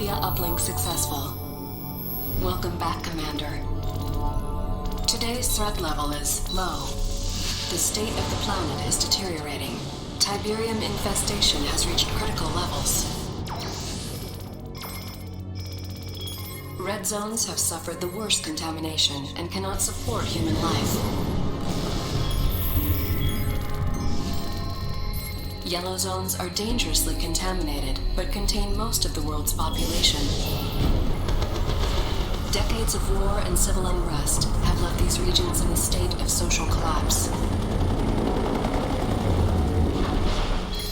Philadelphia uplink successful. Welcome back, Commander. Today's threat level is low. The state of the planet is deteriorating. Tiberium infestation has reached critical levels. Red zones have suffered the worst contamination and cannot support human life. Yellow zones are dangerously contaminated, but contain most of the world's population. Decades of war and civil unrest have left these regions in a state of social collapse.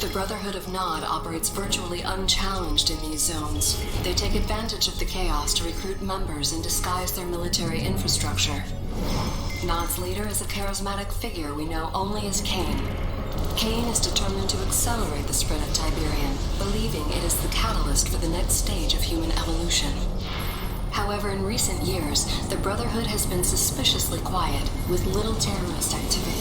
The Brotherhood of Nod operates virtually unchallenged in these zones. They take advantage of the chaos to recruit members and disguise their military infrastructure. Nod's leader is a charismatic figure we know only as Cain. Cain is determined to accelerate the spread of Tiberium, believing it is the catalyst for the next stage of human evolution. However, in recent years, the Brotherhood has been suspiciously quiet, with little terrorist activity.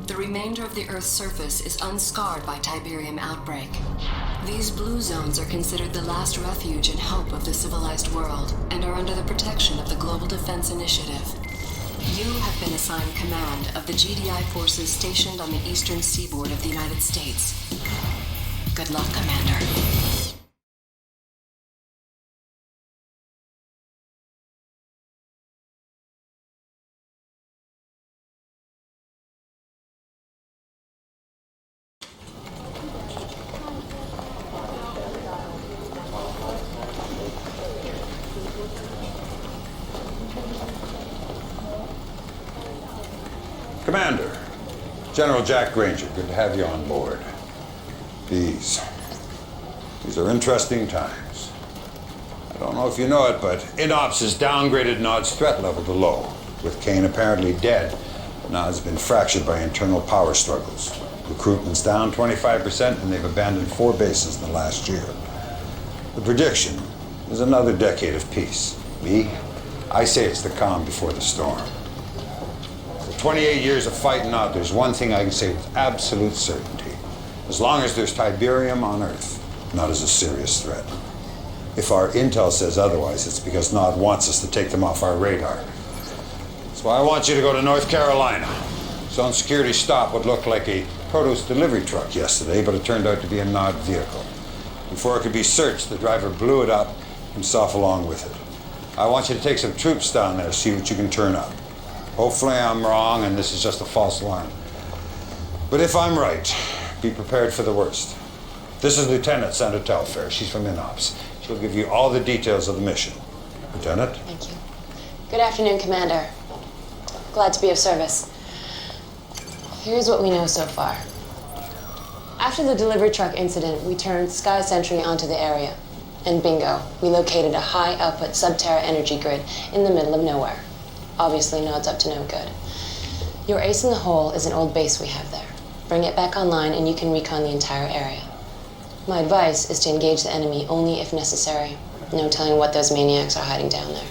The remainder of the Earth's surface is unscarred by Tiberium outbreak. These blue zones are considered the last refuge and hope of the civilized world, and are under the protection of the Global Defense Initiative. You have been assigned command of the GDI forces stationed on the eastern seaboard of the United States. Good luck, Commander. Commander, General Jack Granger, good to have you on board. These are interesting times. I don't know if you know it, but INOPS has downgraded Nod's threat level to low. With Cain apparently dead, Nod's been fractured by internal power struggles. Recruitment's down 25%, and they've abandoned 4 bases in the last year. The prediction is another decade of peace. I say it's the calm before the storm. 28 years of fighting out, there's one thing I can say with absolute certainty. As long as there's Tiberium on Earth, Nod is a serious threat. If our intel says otherwise, it's because Nod wants us to take them off our radar. That's why I want you to go to North Carolina. Zone security stopped what looked like a produce delivery truck yesterday, but it turned out to be a Nod vehicle. Before it could be searched, the driver blew it up, himself along with it. I want you to take some troops down there, see what you can turn up. Hopefully I'm wrong and this is just a false alarm. But if I'm right, be prepared for the worst. This is Lieutenant Sandra Telfair. She's from INOPS. She'll give you all the details of the mission. Lieutenant? Thank you. Good afternoon, Commander. Glad to be of service. Here's what we know so far. After the delivery truck incident, we turned Sky Sentry onto the area. And bingo, we located a high-output sub-Terra energy grid in the middle of nowhere. Obviously, Nod's up to no good. Your ace in the hole is an old base we have there. Bring it back online and you can recon the entire area. My advice is to engage the enemy only if necessary. No telling what those maniacs are hiding down there.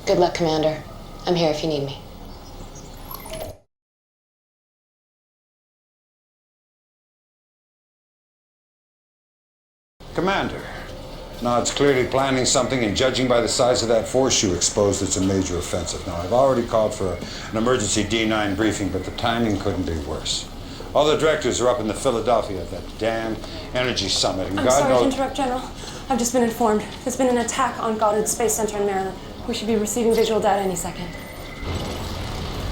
Good luck, Commander. I'm here if you need me. Commander, Nod's clearly planning something, and judging by the size of that force you exposed, it's a major offensive. Now, I've already called for an emergency D9 briefing, but the timing couldn't be worse. All the directors are up in the Philadelphia at that damn energy summit, and I'm God sorry knows... to interrupt, General. I've just been informed. There's been an attack on Goddard Space Center in Maryland. We should be receiving visual data any second.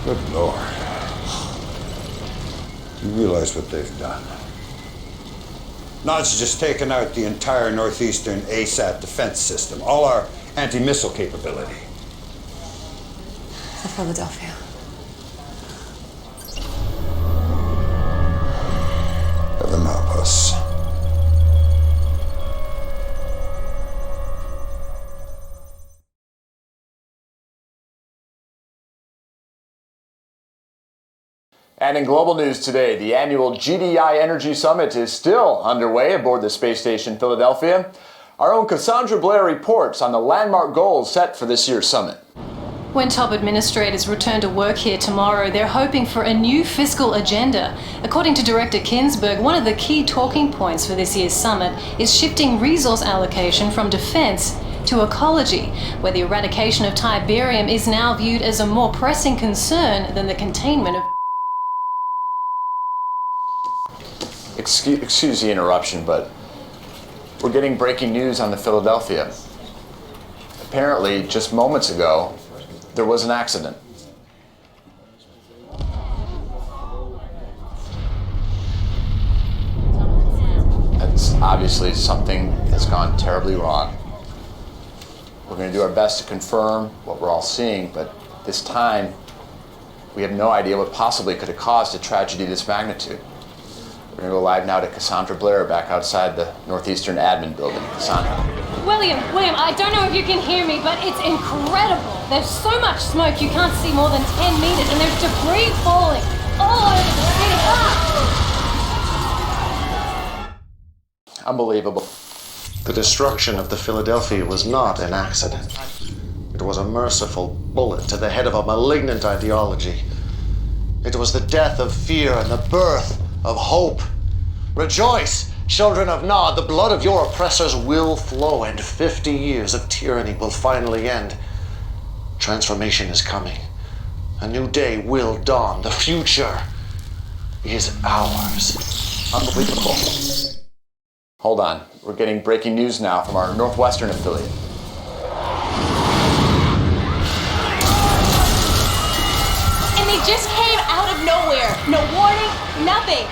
Good Lord. You realize what they've done? Nod's just taken out the entire northeastern ASAT defense system, all our anti-missile capability. The Philadelphia. Heaven help us. And in global news today, the annual GDI Energy Summit is still underway aboard the space station Philadelphia. Our own Cassandra Blair reports on the landmark goals set for this year's summit. When top administrators return to work here tomorrow, they're hoping for a new fiscal agenda. According to Director Kinsberg, one of the key talking points for this year's summit is shifting resource allocation from defense to ecology, where the eradication of Tiberium is now viewed as a more pressing concern than the containment of... Excuse the interruption, but we're getting breaking news on the Philadelphia. Apparently, just moments ago, there was an accident. That's obviously something that's gone terribly wrong. We're going to do our best to confirm what we're all seeing, but this time, we have no idea what possibly could have caused a tragedy of this magnitude. We're going to go live now to Cassandra Blair back outside the Northeastern Admin Building. Cassandra. William, I don't know if you can hear me, but it's incredible. There's so much smoke you can't see more than 10 meters, and there's debris falling all over the city. Ah! Unbelievable. The destruction of the Philadelphia was not an accident. It was a merciful bullet to the head of a malignant ideology. It was the death of fear and the birth of hope. Rejoice, children of Nod, the blood of your oppressors will flow, and 50 years of tyranny will finally end. Transformation is coming. A new day will dawn. The future is ours. Unbelievable. Hold on. We're getting breaking news now from our Northwestern affiliate. And they just came out of nowhere. No warning, nothing.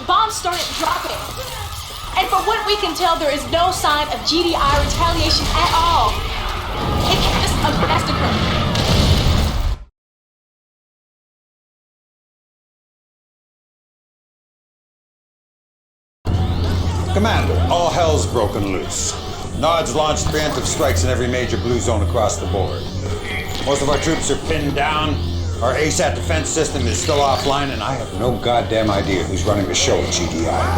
Bombs started dropping. And from what we can tell, there is no sign of GDI retaliation at all. It's just a massacre. Commander, all hell's broken loose. Nod's launched preemptive strikes in every major blue zone across the board. Most of our troops are pinned down. Our ASAT defense system is still offline, and I have no goddamn idea who's running the show at GDI.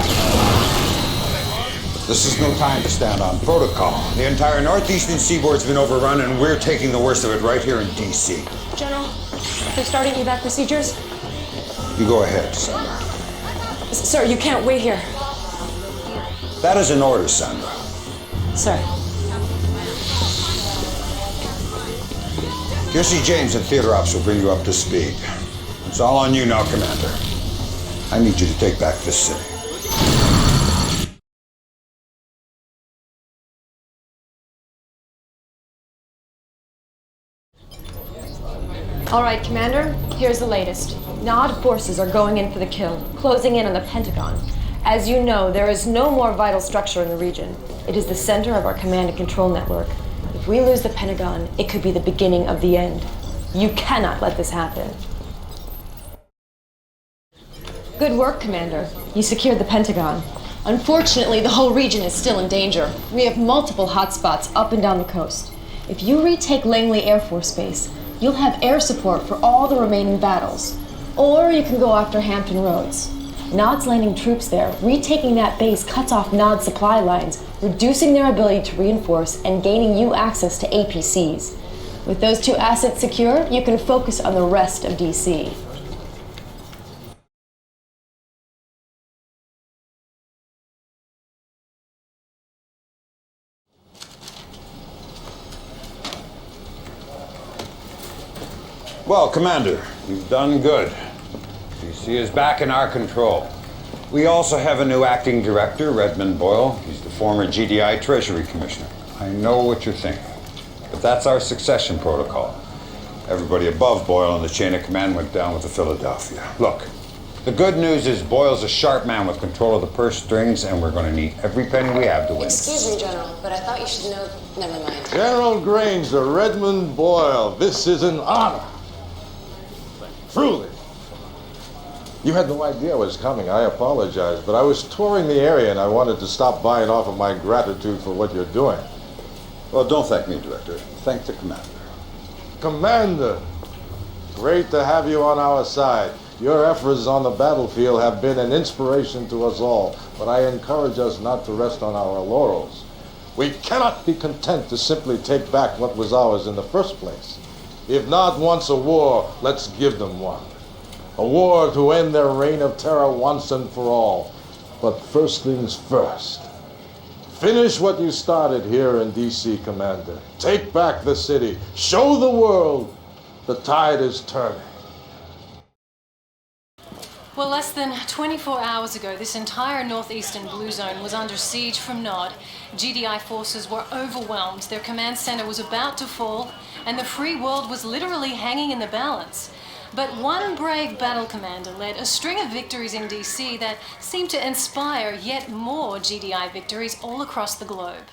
This is no time to stand on protocol. The entire northeastern seaboard's been overrun, and we're taking the worst of it right here in DC. General, they're starting evac procedures. You go ahead, Sandra. Sir, you can't wait here. That is an order, Sandra. Sir. Jesse James and Theater Ops will bring you up to speed. It's all on you now, Commander. I need you to take back this city. All right, Commander, here's the latest. Nod forces are going in for the kill, closing in on the Pentagon. As you know, there is no more vital structure in the region. It is the center of our command and control network. If we lose the Pentagon, it could be the beginning of the end. You cannot let this happen. Good work, Commander. You secured the Pentagon. Unfortunately, the whole region is still in danger. We have multiple hotspots up and down the coast. If you retake Langley Air Force Base, you'll have air support for all the remaining battles. Or you can go after Hampton Roads. Nod's landing troops there. Retaking that base cuts off Nod's supply lines, reducing their ability to reinforce and gaining you access to APCs. With those two assets secure, you can focus on the rest of DC. Well, Commander, you've done good. DC is back in our control. We also have a new acting director, Redmond Boyle. He's the former GDI Treasury Commissioner. I know what you're thinking, but that's our succession protocol. Everybody above Boyle on the chain of command went down with the Philadelphia. Look, the good news is Boyle's a sharp man with control of the purse strings, and we're going to need every penny we have to win. Excuse me, General, but I thought you should know... Never mind. General Granger, Redmond Boyle, this is an honor. Truly. You had no idea I was coming. I apologize, but I was touring the area and I wanted to stop by and offer my gratitude for what you're doing. Well, don't thank me, Director. Thank the Commander. Commander, great to have you on our side. Your efforts on the battlefield have been an inspiration to us all, but I encourage us not to rest on our laurels. We cannot be content to simply take back what was ours in the first place. If Nod wants a war, let's give them one. A war to end their reign of terror once and for all. But first things first. Finish what you started here in D.C., Commander. Take back the city. Show the world the tide is turning. Well, less than 24 hours ago, this entire northeastern blue zone was under siege from Nod. GDI forces were overwhelmed, their command center was about to fall, and the free world was literally hanging in the balance. But one brave battle commander led a string of victories in DC that seemed to inspire yet more GDI victories all across the globe.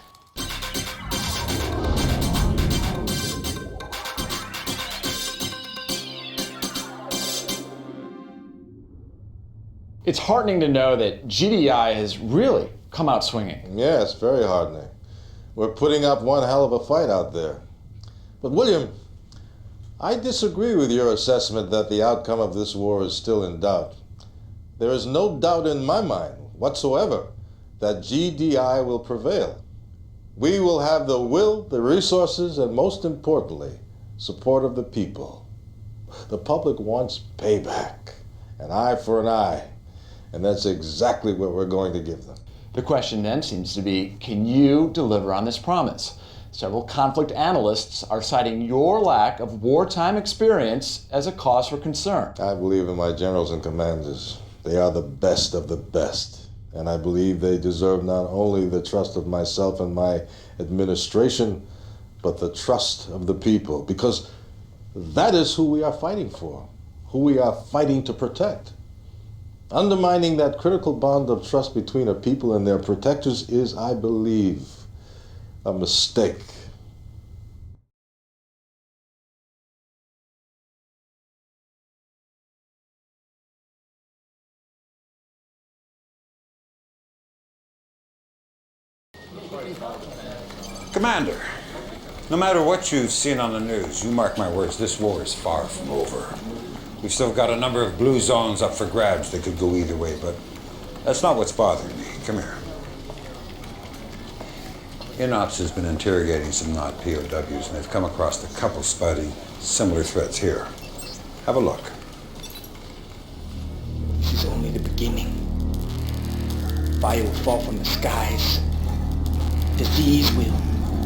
It's heartening to know that GDI has really come out swinging. Yes, very heartening. We're putting up one hell of a fight out there. But William, I disagree with your assessment that the outcome of this war is still in doubt. There is no doubt in my mind whatsoever that GDI will prevail. We will have the will, the resources, and most importantly, support of the people. The public wants payback, an eye for an eye, and that's exactly what we're going to give them. The question then seems to be, can you deliver on this promise? Several conflict analysts are citing your lack of wartime experience as a cause for concern. I believe in my generals and commanders. They are the best of the best. And I believe they deserve not only the trust of myself and my administration, but the trust of the people. Because that is who we are fighting for, who we are fighting to protect. Undermining that critical bond of trust between a people and their protectors is, I believe, a mistake. Commander, no matter what you've seen on the news, you mark my words, this war is far from over. We've still got a number of blue zones up for grabs that could go either way, but that's not what's bothering me. Come here. INOPS has been interrogating some Nod POWs, and they've come across a couple spotty similar threats here. Have a look. This is only the beginning. Fire will fall from the skies. Disease will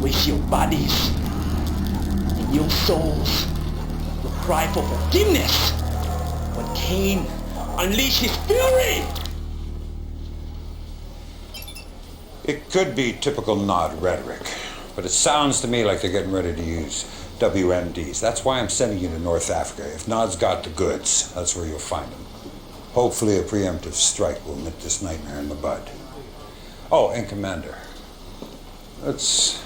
waste your bodies. And your souls will cry for forgiveness when Cain unleashed his fury! It could be typical Nod rhetoric, but it sounds to me like they're getting ready to use WMDs. That's why I'm sending you to North Africa. If Nod's got the goods, that's where you'll find them. Hopefully a preemptive strike will nip this nightmare in the bud. Oh, and Commander, let's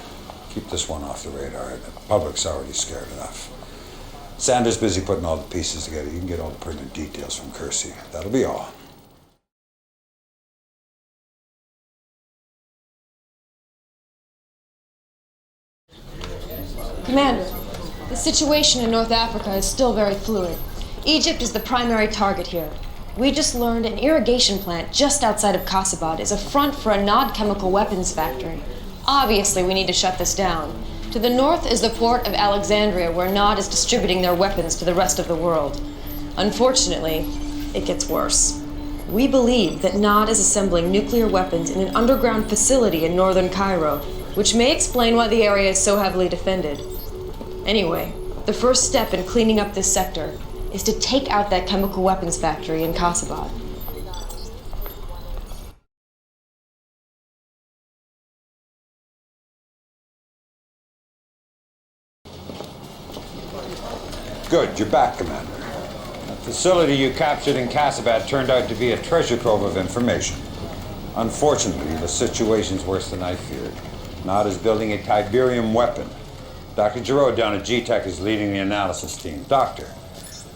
keep this one off the radar. The public's already scared enough. Sanders busy putting all the pieces together. You can get all the pertinent details from Kersey. That'll be all. Commander, the situation in North Africa is still very fluid. Egypt is the primary target here. We just learned an irrigation plant just outside of Kasabad is a front for a Nod chemical weapons factory. Obviously, we need to shut this down. To the north is the port of Alexandria, where Nod is distributing their weapons to the rest of the world. Unfortunately, it gets worse. We believe that Nod is assembling nuclear weapons in an underground facility in northern Cairo, which may explain why the area is so heavily defended. Anyway, the first step in cleaning up this sector is to take out that chemical weapons factory in Kasabad. Good, you're back, Commander. The facility you captured in Kasabad turned out to be a treasure trove of information. Unfortunately, the situation's worse than I feared. Nod is building a Tiberium weapon. Dr. Giroux down at GTEC is leading the analysis team. Doctor,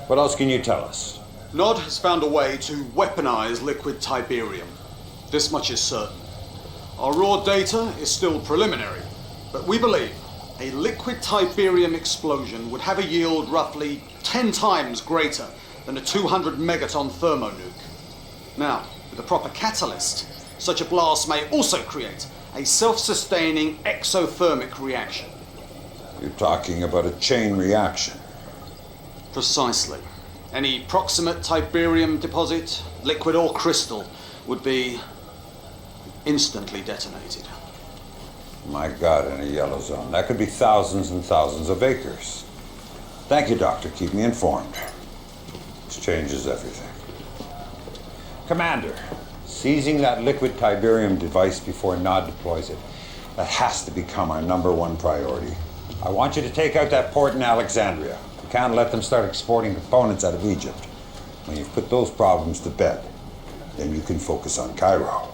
what else can you tell us? Nod has found a way to weaponize liquid Tiberium. This much is certain. Our raw data is still preliminary, but we believe a liquid Tiberium explosion would have a yield roughly 10 times greater than a 200 megaton thermonuke. Now, with a proper catalyst, such a blast may also create a self-sustaining exothermic reaction. You're talking about a chain reaction. Precisely. Any proximate Tiberium deposit, liquid or crystal, would be instantly detonated. My God, in a yellow zone. That could be thousands and thousands of acres. Thank you, Doctor. Keep me informed. This changes everything. Commander, seizing that liquid Tiberium device before Nod deploys it, that has to become our #1 priority. I want you to take out that port in Alexandria. We can't let them start exporting components out of Egypt. When you've put those problems to bed, then you can focus on Cairo.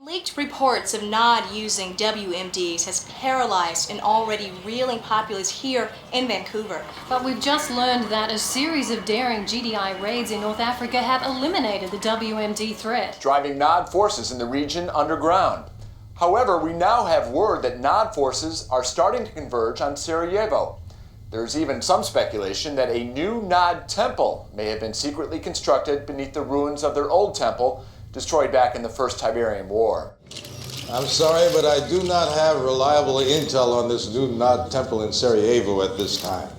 Leaked reports of Nod using WMDs has paralyzed an already reeling populace here in Vancouver. But we've just learned that a series of daring GDI raids in North Africa have eliminated the WMD threat, driving Nod forces in the region underground. However, we now have word that Nod forces are starting to converge on Sarajevo. There's even some speculation that a new Nod temple may have been secretly constructed beneath the ruins of their old temple, destroyed back in the First Tiberium War. I'm sorry, but I do not have reliable intel on this new Nod temple in Sarajevo at this time.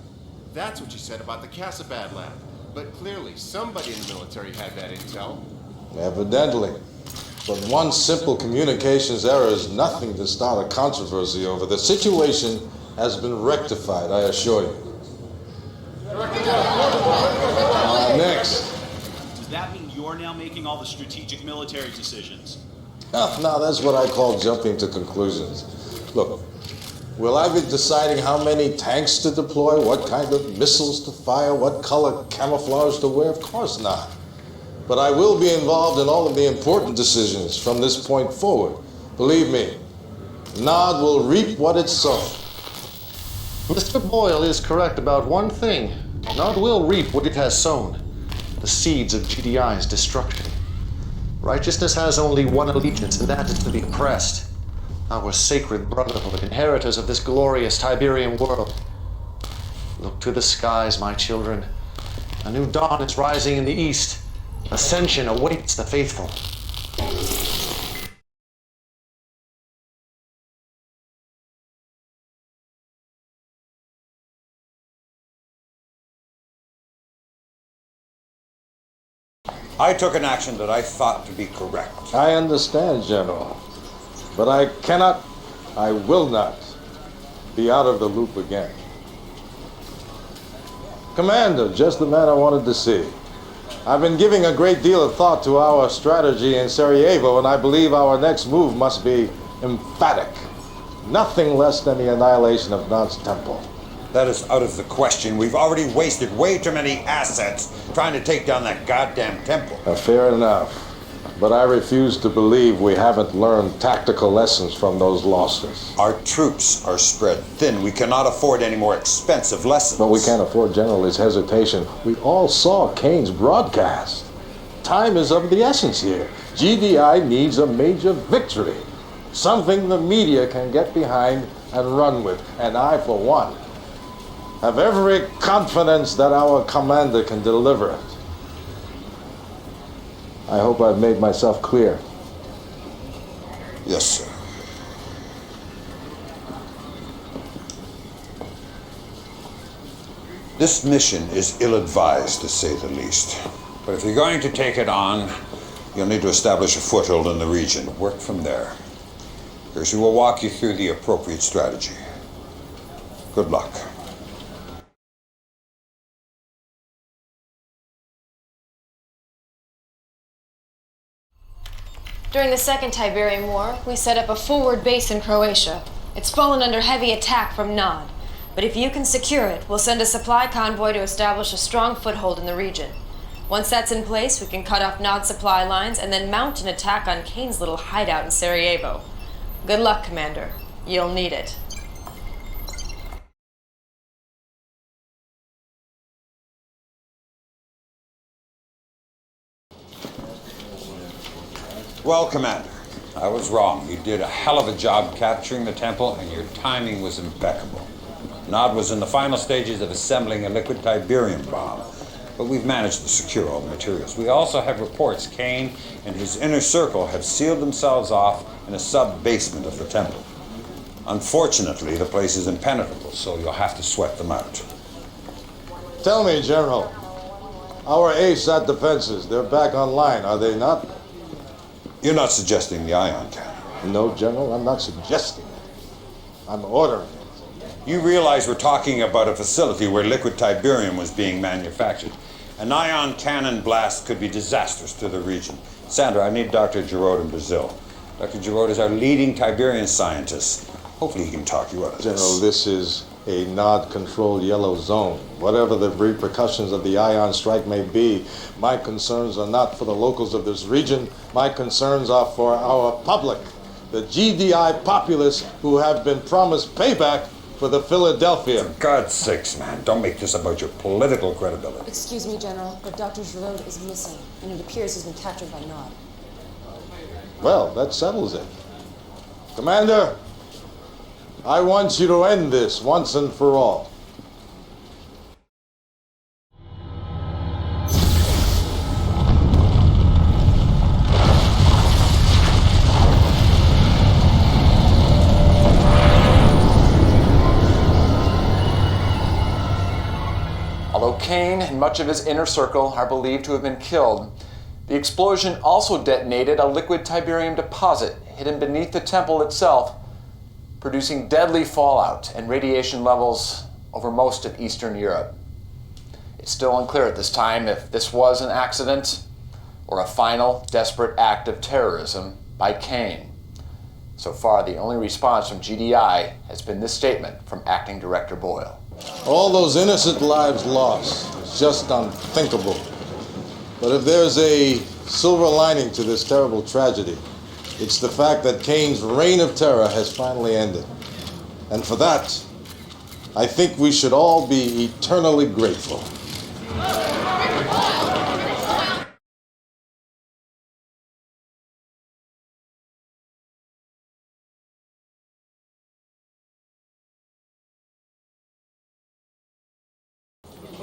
That's what you said about the Casabad lab. But clearly, somebody in the military had that intel. Evidently. But one simple communications error is nothing to start a controversy over. The situation has been rectified, I assure you. Next. Does that mean you're now making all the strategic military decisions? Now that's what I call jumping to conclusions. Look, will I be deciding how many tanks to deploy, what kind of missiles to fire, what color camouflage to wear? Of course not. But I will be involved in all of the important decisions from this point forward. Believe me, Nod will reap what it's sown. Mr. Boyle is correct about one thing. Nod will reap what it has sown. The seeds of GDI's destruction. Righteousness has only one allegiance, and that is to the oppressed. Our sacred brotherhood, inheritors of this glorious Tiberium world. Look to the skies, my children. A new dawn is rising in the east. Ascension awaits the faithful. I took an action that I thought to be correct. I understand, General. But I cannot, I will not be out of the loop again. Commander, just the man I wanted to see. I've been giving a great deal of thought to our strategy in Sarajevo, and I believe our next move must be emphatic. Nothing less than the annihilation of Nod's temple. That is out of the question. We've already wasted way too many assets trying to take down that goddamn temple. Fair enough. But I refuse to believe we haven't learned tactical lessons from those losses. Our troops are spread thin. We cannot afford any more expensive lessons. But we can't afford General his hesitation. We all saw Kane's broadcast. Time is of the essence here. GDI needs a major victory. Something the media can get behind and run with. And I, for one, have every confidence that our commander can deliver it. I hope I've made myself clear. Yes, sir. This mission is ill-advised, to say the least. But if you're going to take it on, you'll need to establish a foothold in the region. Work from there. Percy will walk you through the appropriate strategy. Good luck. During the Second Tiberium War, we set up a forward base in Croatia. It's fallen under heavy attack from Nod. But if you can secure it, we'll send a supply convoy to establish a strong foothold in the region. Once that's in place, we can cut off Nod's supply lines and then mount an attack on Kane's little hideout in Sarajevo. Good luck, Commander. You'll need it. Well, Commander, I was wrong. You did a hell of a job capturing the temple, and your timing was impeccable. Nod was in the final stages of assembling a liquid Tiberium bomb, but we've managed to secure all the materials. We also have reports Kane and his inner circle have sealed themselves off in a sub-basement of the temple. Unfortunately, the place is impenetrable, so you'll have to sweat them out. Tell me, General, our ASAT defenses, they're back online, are they not? You're not suggesting the ion cannon? No, General, I'm not suggesting it. I'm ordering it. You realize we're talking about a facility where liquid Tiberium was being manufactured. An ion cannon blast could be disastrous to the region. Sandra, I need Dr. Giroud in Brazil. Dr. Giroud is our leading Tiberium scientist. Hopefully he can talk you out of General, this. this is a NOD-controlled yellow zone. Whatever the repercussions of the ion strike may be, my concerns are not for the locals of this region. My concerns are for our public, the GDI populace who have been promised payback for the Philadelphia. For God's sakes, man, don't make this about your political credibility. Excuse me, General, but Dr. Giroud is missing, and it appears he's been captured by Nod. Well, that settles it. Commander, I want you to end this once and for all. Although Kane and much of his inner circle are believed to have been killed, the explosion also detonated a liquid Tiberium deposit hidden beneath the temple itself, producing deadly fallout and radiation levels over most of Eastern Europe. It's still unclear at this time if this was an accident or a final, desperate act of terrorism by Kane. So far, the only response from GDI has been this statement from Acting Director Boyle. All those innocent lives lost. It's just unthinkable. But if there's a silver lining to this terrible tragedy, it's the fact that Kane's reign of terror has finally ended. And for that, I think we should all be eternally grateful.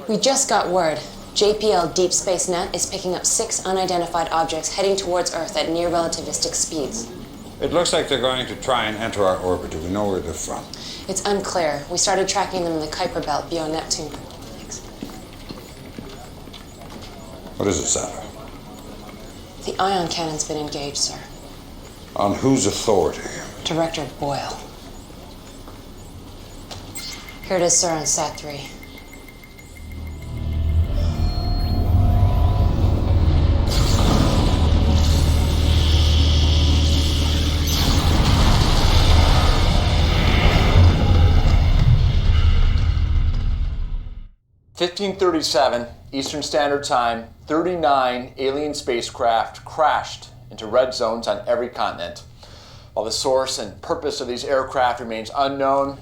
We just got word. JPL Deep Space Net is picking up 6 unidentified objects heading towards Earth at near relativistic speeds. It looks like they're going to try and enter our orbit. Do we know where they're from? It's unclear. We started tracking them in the Kuiper Belt beyond Neptune. Thanks. What is it, Sandra? The ion cannon's been engaged, sir. On whose authority? Director Boyle. Here it is, sir, on Sat-3. (1537) Eastern Standard Time, 39 alien spacecraft crashed into red zones on every continent. While the source and purpose of these aircraft remains unknown,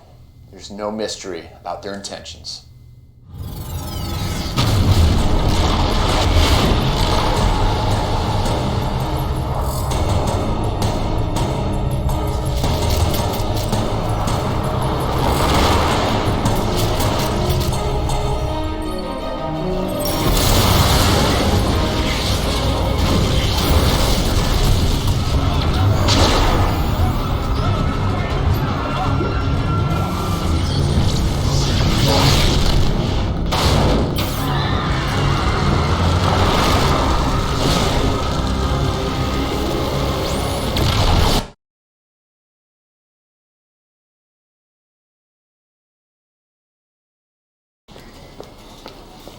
there's no mystery about their intentions.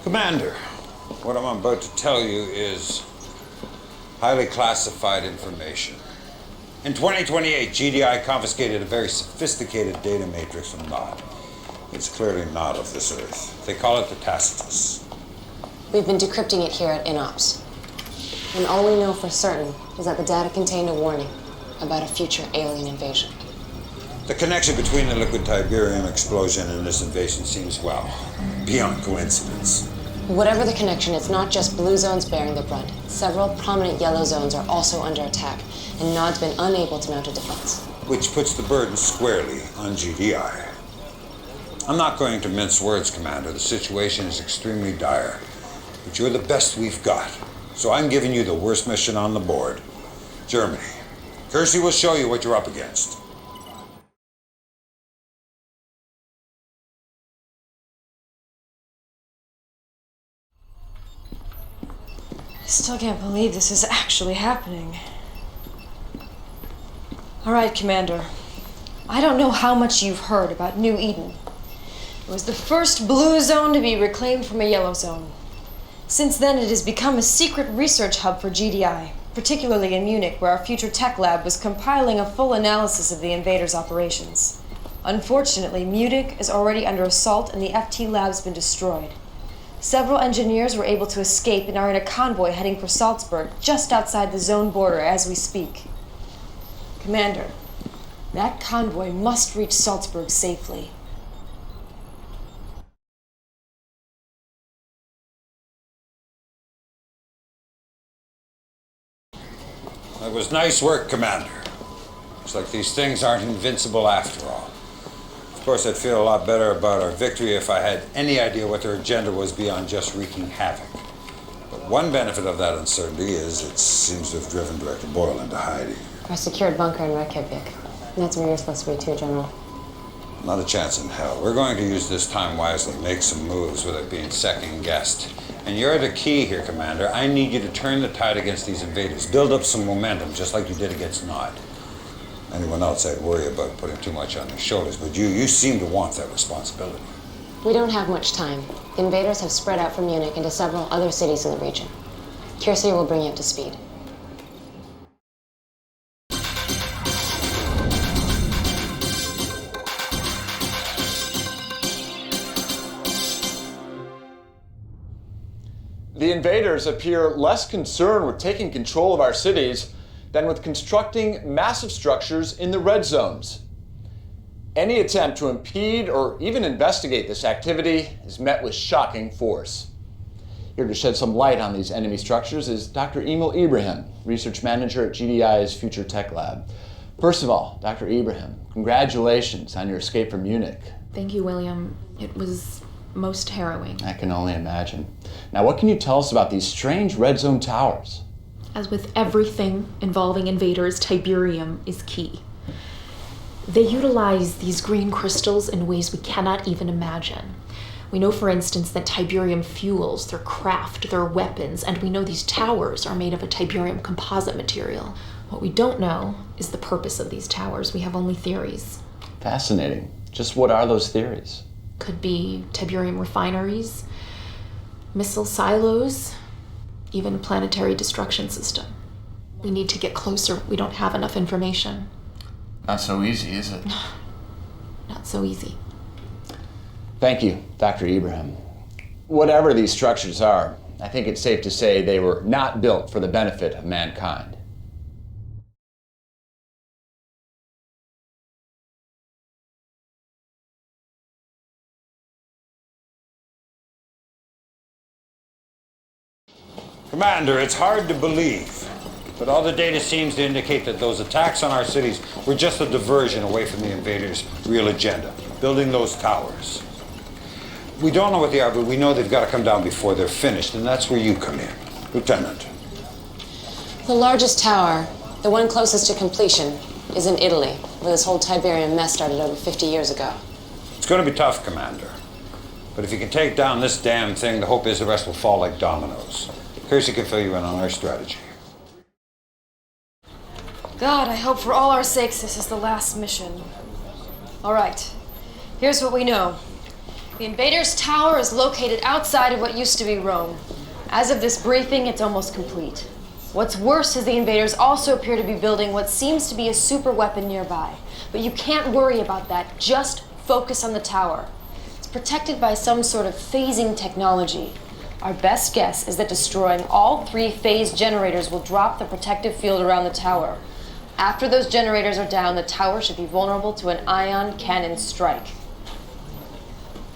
Commander, what I'm about to tell you is highly classified information. In 2028, GDI confiscated a very sophisticated data matrix from Nod. It's clearly not of this Earth. They call it the Tacitus. We've been decrypting it here at INOPS. And all we know for certain is that the data contained a warning about a future alien invasion. The connection between the liquid Tiberium explosion and this invasion seems, well, beyond coincidence. Whatever the connection, it's not just blue zones bearing the brunt. Several prominent yellow zones are also under attack, and Nod's been unable to mount a defense. Which puts the burden squarely on GDI. I'm not going to mince words, Commander. The situation is extremely dire. But you're the best we've got. So I'm giving you the worst mission on the board. Germany. Kersey will show you what you're up against. Still can't believe this is actually happening. All right, Commander. I don't know how much you've heard about New Eden. It was the first blue zone to be reclaimed from a yellow zone. Since then, it has become a secret research hub for GDI, particularly in Munich, where our future tech lab was compiling a full analysis of the invaders' operations. Unfortunately, Munich is already under assault and the FT lab's been destroyed. Several engineers were able to escape and are in a convoy heading for Salzburg, just outside the zone border as we speak. Commander, that convoy must reach Salzburg safely. That was nice work, Commander. Looks like these things aren't invincible after all. Of course, I'd feel a lot better about our victory if I had any idea what their agenda was beyond just wreaking havoc. But one benefit of that uncertainty is it seems to have driven Director Boyle into hiding. Our secured bunker in Reykjavik. That's where you're supposed to be too, General. Not a chance in hell. We're going to use this time wisely, make some moves without being second-guessed. And you're the key here, Commander. I need you to turn the tide against these invaders. Build up some momentum, just like you did against Nod. Anyone else I'd worry about putting too much on their shoulders, but you seem to want that responsibility. We don't have much time. The invaders have spread out from Munich into several other cities in the region. Kirsty will bring you up to speed. The invaders appear less concerned with taking control of our cities than with constructing massive structures in the red zones. Any attempt to impede or even investigate this activity is met with shocking force. Here to shed some light on these enemy structures is Dr. Emil Ibrahim, Research Manager at GDI's Future Tech Lab. First of all, Dr. Ibrahim, congratulations on your escape from Munich. Thank you, William. It was most harrowing. I can only imagine. Now, what can you tell us about these strange red zone towers? As with everything involving invaders, Tiberium is key. They utilize these green crystals in ways we cannot even imagine. We know, for instance, that Tiberium fuels their craft, their weapons, and we know these towers are made of a Tiberium composite material. What we don't know is the purpose of these towers. We have only theories. Fascinating. Just what are those theories? Could be Tiberium refineries, missile silos, even a planetary destruction system. We need to get closer. We don't have enough information. Not so easy, is it? Not so easy. Thank you, Dr. Ibrahim. Whatever these structures are, I think it's safe to say they were not built for the benefit of mankind. Commander, it's hard to believe, but all the data seems to indicate that those attacks on our cities were just a diversion away from the invaders' real agenda, building those towers. We don't know what they are, but we know they've got to come down before they're finished, and that's where you come in, Lieutenant. The largest tower, the one closest to completion, is in Italy, where this whole Tiberium mess started over 50 years ago. It's going to be tough, Commander. But if you can take down this damn thing, the hope is the rest will fall like dominoes. Kirsty can fill you in on our strategy. God, I hope for all our sakes this is the last mission. All right, here's what we know. The invaders' tower is located outside of what used to be Rome. As of this briefing, it's almost complete. What's worse is the invaders also appear to be building what seems to be a super weapon nearby. But you can't worry about that, just focus on the tower. It's protected by some sort of phasing technology. Our best guess is that destroying all 3 phase generators will drop the protective field around the tower. After those generators are down, the tower should be vulnerable to an ion cannon strike.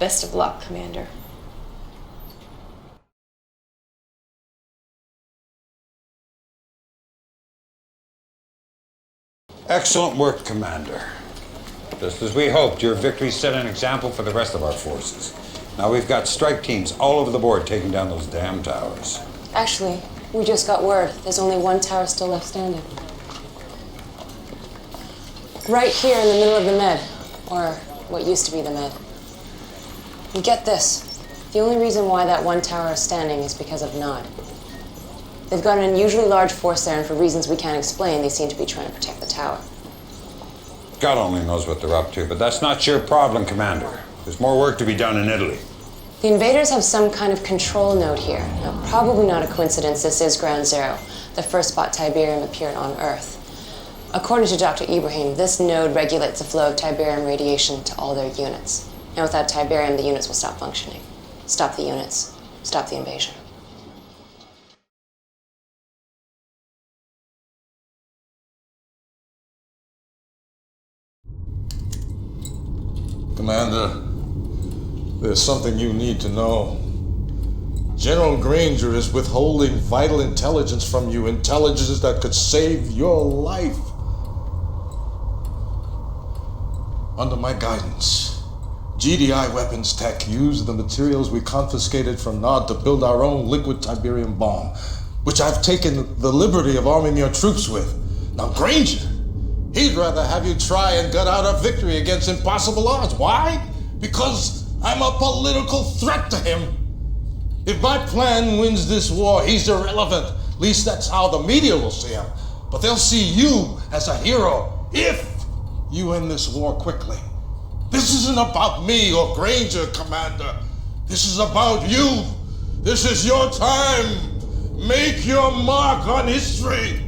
Best of luck, Commander. Excellent work, Commander. Just as we hoped, your victory set an example for the rest of our forces. Now we've got strike teams all over the board taking down those damn towers. Actually, we just got word there's only one tower still left standing. Right here in the middle of the Med, or what used to be the Med. And get this, the only reason why that one tower is standing is because of Nod. They've got an unusually large force there, and for reasons we can't explain, they seem to be trying to protect the tower. God only knows what they're up to, but that's not your problem, Commander. There's more work to be done in Italy. The invaders have some kind of control node here. Now, probably not a coincidence this is Ground Zero, the first spot Tiberium appeared on Earth. According to Dr. Ibrahim, this node regulates the flow of Tiberium radiation to all their units. And without Tiberium, the units will stop functioning. Stop the units. Stop the invasion. Commander, there's something you need to know. General Granger is withholding vital intelligence from you, intelligence that could save your life. Under my guidance, GDI Weapons Tech used the materials we confiscated from Nod to build our own liquid Tiberium bomb, which I've taken the liberty of arming your troops with. Now, Granger, he'd rather have you try and gut out a victory against impossible odds. Why? Because I'm a political threat to him. If my plan wins this war, he's irrelevant. At least that's how the media will see him. But they'll see you as a hero if you end this war quickly. This isn't about me or Granger, Commander. This is about you. This is your time. Make your mark on history.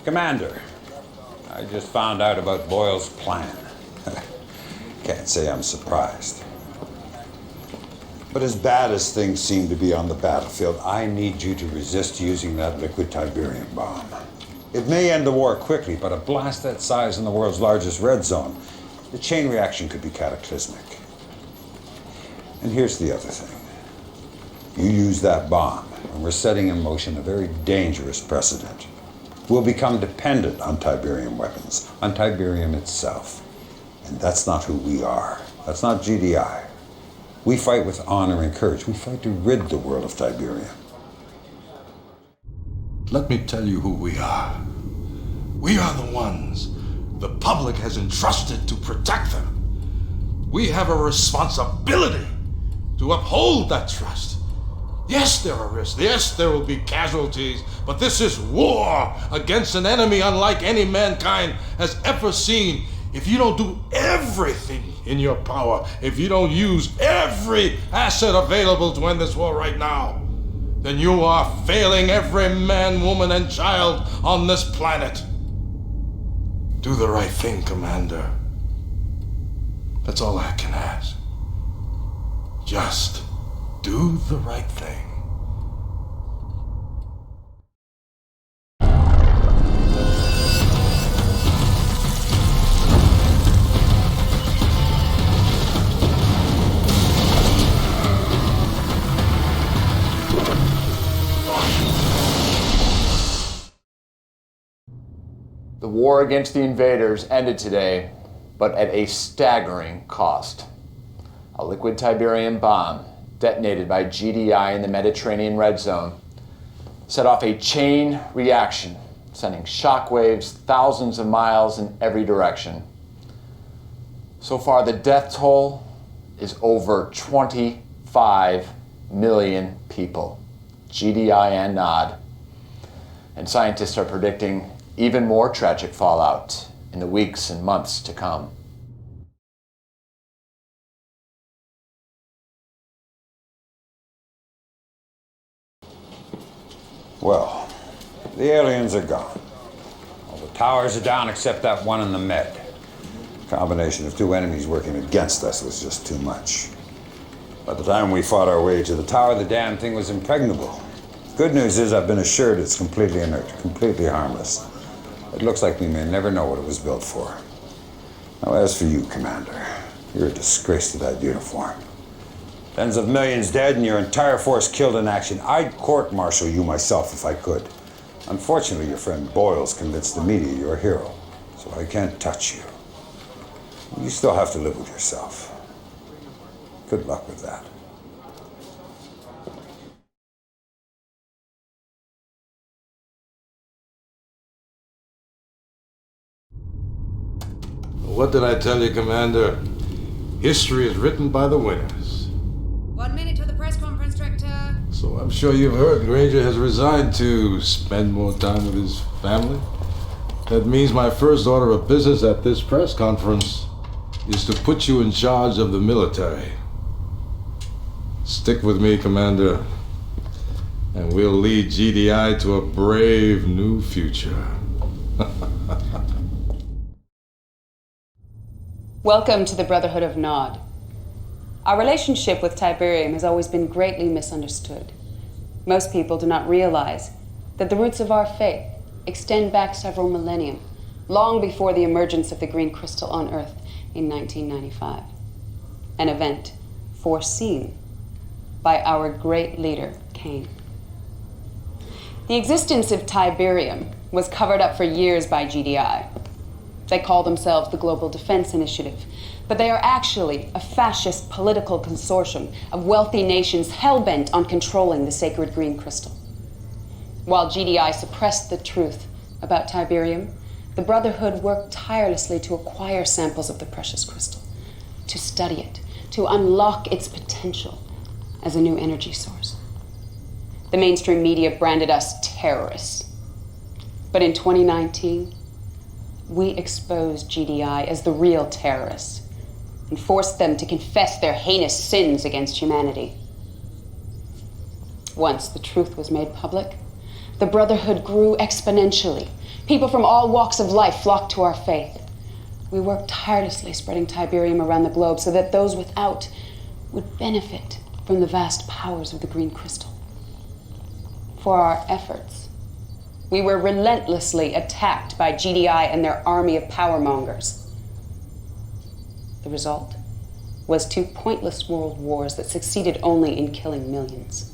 Commander, I just found out about Boyle's plan. Can't say I'm surprised. But as bad as things seem to be on the battlefield, I need you to resist using that liquid Tiberium bomb. It may end the war quickly, but a blast that size in the world's largest red zone, the chain reaction could be cataclysmic. And here's the other thing. You use that bomb, and we're setting in motion a very dangerous precedent. We'll become dependent on Tiberium weapons, on Tiberium itself. And that's not who we are. That's not GDI. We fight with honor and courage. We fight to rid the world of Tiberium. Let me tell you who we are. We are the ones the public has entrusted to protect them. We have a responsibility to uphold that trust. Yes, there are risks. Yes, there will be casualties. But this is war against an enemy unlike any mankind has ever seen. If you don't do everything in your power, if you don't use every asset available to end this war right now, then you are failing every man, woman, and child on this planet. Do the right thing, Commander. That's all I can ask. Just do the right thing. The war against the invaders ended today, but at a staggering cost. A liquid Tiberium bomb detonated by GDI in the Mediterranean Red Zone set off a chain reaction, sending shockwaves thousands of miles in every direction. So far, the death toll is over 25 million people, GDI and Nod. And scientists are predicting even more tragic fallout in the weeks and months to come. Well, the aliens are gone. All the towers are down except that one in the Med. Combination of two enemies working against us was just too much. By the time we fought our way to the tower, the damn thing was impregnable. Good news is I've been assured it's completely inert, completely harmless. It looks like we may never know what it was built for. Now, as for you, Commander, you're a disgrace to that uniform. Tens of millions dead and your entire force killed in action. I'd court-martial you myself if I could. Unfortunately, your friend Boyle's convinced the media you're a hero, so I can't touch you. You still have to live with yourself. Good luck with that. What did I tell you, Commander? History is written by the winners. 1 minute to the press conference, Director. So I'm sure you've heard Granger has resigned to spend more time with his family. That means my first order of business at this press conference is to put you in charge of the military. Stick with me, Commander, and we'll lead GDI to a brave new future. Welcome to the Brotherhood of Nod. Our relationship with Tiberium has always been greatly misunderstood. Most people do not realize that the roots of our faith extend back several millennia, long before the emergence of the green crystal on Earth in 1995. An event foreseen by our great leader, Cain. The existence of Tiberium was covered up for years by GDI. They call themselves the Global Defense Initiative, but they are actually a fascist political consortium of wealthy nations hell-bent on controlling the sacred green crystal. While GDI suppressed the truth about Tiberium, the Brotherhood worked tirelessly to acquire samples of the precious crystal, to study it, to unlock its potential as a new energy source. The mainstream media branded us terrorists. But in 2019, we exposed GDI as the real terrorists and forced them to confess their heinous sins against humanity. Once the truth was made public, the Brotherhood grew exponentially. People from all walks of life flocked to our faith. We worked tirelessly spreading Tiberium around the globe so that those without would benefit from the vast powers of the green crystal. For our efforts, we were relentlessly attacked by GDI and their army of powermongers. The result was 2 pointless world wars that succeeded only in killing millions.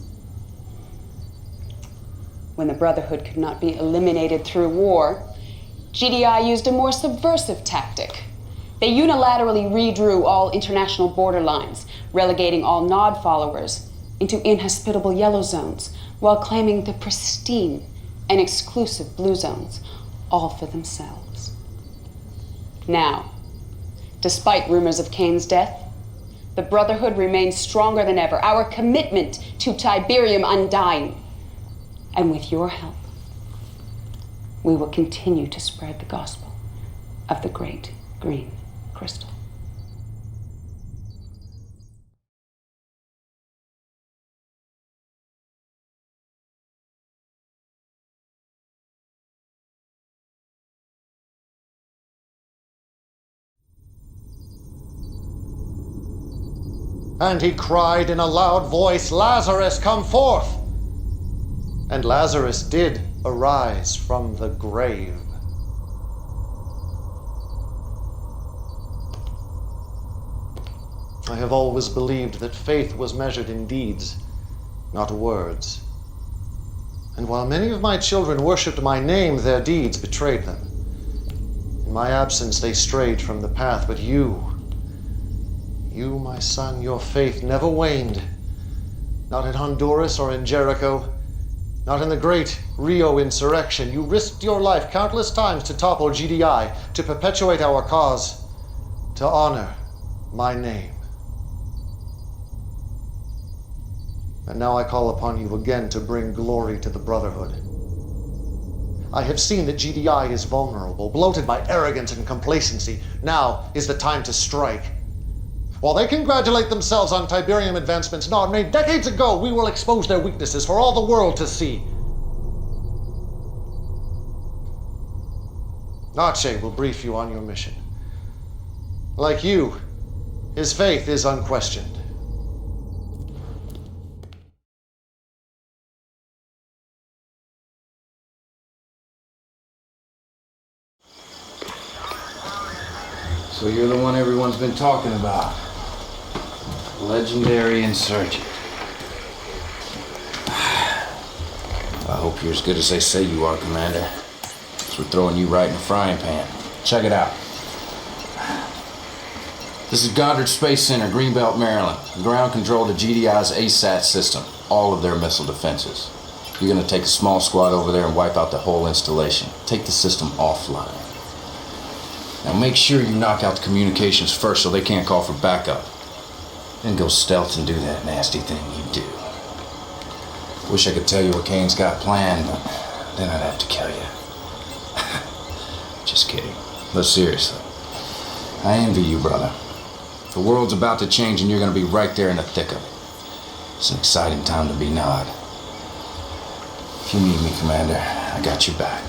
When the Brotherhood could not be eliminated through war, GDI used a more subversive tactic. They unilaterally redrew all international border lines, relegating all Nod followers into inhospitable yellow zones, while claiming the pristine and exclusive blue zones, all for themselves. Now, despite rumors of Cain's death, the Brotherhood remains stronger than ever, our commitment to Tiberium undying. And with your help, we will continue to spread the gospel of the great green crystal. And he cried in a loud voice, "Lazarus, come forth!" And Lazarus did arise from the grave. I have always believed that faith was measured in deeds, not words. And while many of my children worshipped my name, their deeds betrayed them. In my absence, they strayed from the path, but you, my son, your faith never waned. Not in Honduras or in Jericho, not in the great Rio insurrection. You risked your life countless times to topple GDI, to perpetuate our cause, to honor my name. And now I call upon you again to bring glory to the Brotherhood. I have seen that GDI is vulnerable, bloated by arrogance and complacency. Now is the time to strike. While they congratulate themselves on Tiberium advancements, Nod made decades ago, we will expose their weaknesses for all the world to see. Nache will brief you on your mission. Like you, his faith is unquestioned. So you're the one everyone's been talking about. Legendary insurgent. I hope you're as good as they say you are, Commander. So we're throwing you right in the frying pan. Check it out. This is Goddard Space Center, Greenbelt, Maryland. Ground control to GDI's ASAT system. All of their missile defenses. You're gonna take a small squad over there and wipe out the whole installation. Take the system offline. Now make sure you knock out the communications first so they can't call for backup. Then go stealth and do that nasty thing you do. Wish I could tell you what Kane's got planned, but then I'd have to kill you. Just kidding. But seriously, I envy you, brother. The world's about to change and you're gonna be right there in the thick of it. It's an exciting time to be Nod. If you need me, Commander, I got your back.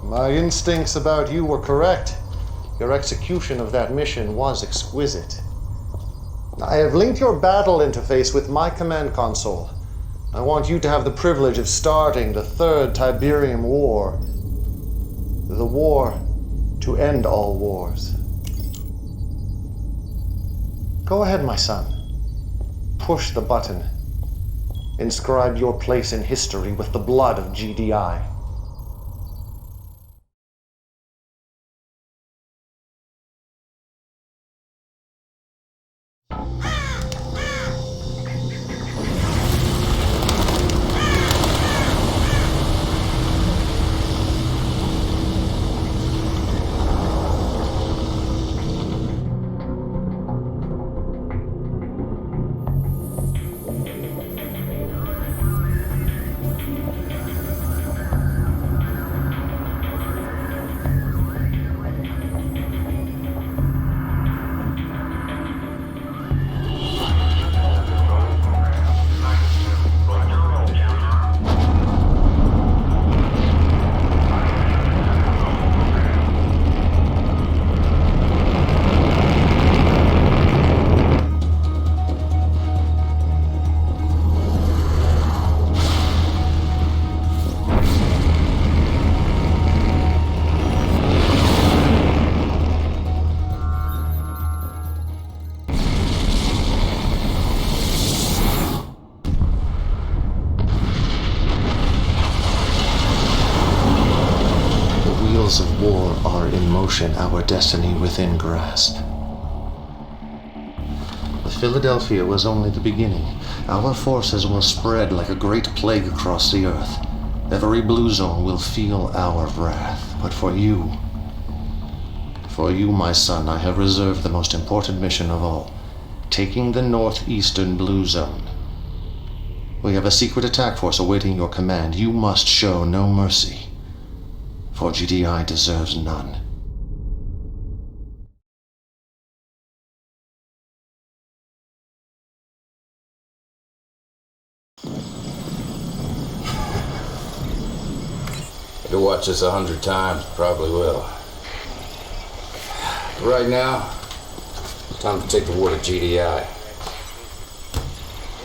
My instincts about you were correct. Your execution of that mission was exquisite. I have linked your battle interface with my command console. I want you to have the privilege of starting the Third Tiberium War. The war to end all wars. Go ahead, my son. Push the button. Inscribe your place in history with the blood of GDI. Of war are in motion, our destiny within grasp. The Philadelphia was only the beginning. Our forces will spread like a great plague across the earth. Every blue zone will feel our wrath. But for you, my son, I have reserved the most important mission of all, taking the northeastern blue zone. We have a secret attack force awaiting your command. You must show no mercy. For GDI deserves none. If you watch this 100 times, probably will. But right now, time to take the war to GDI.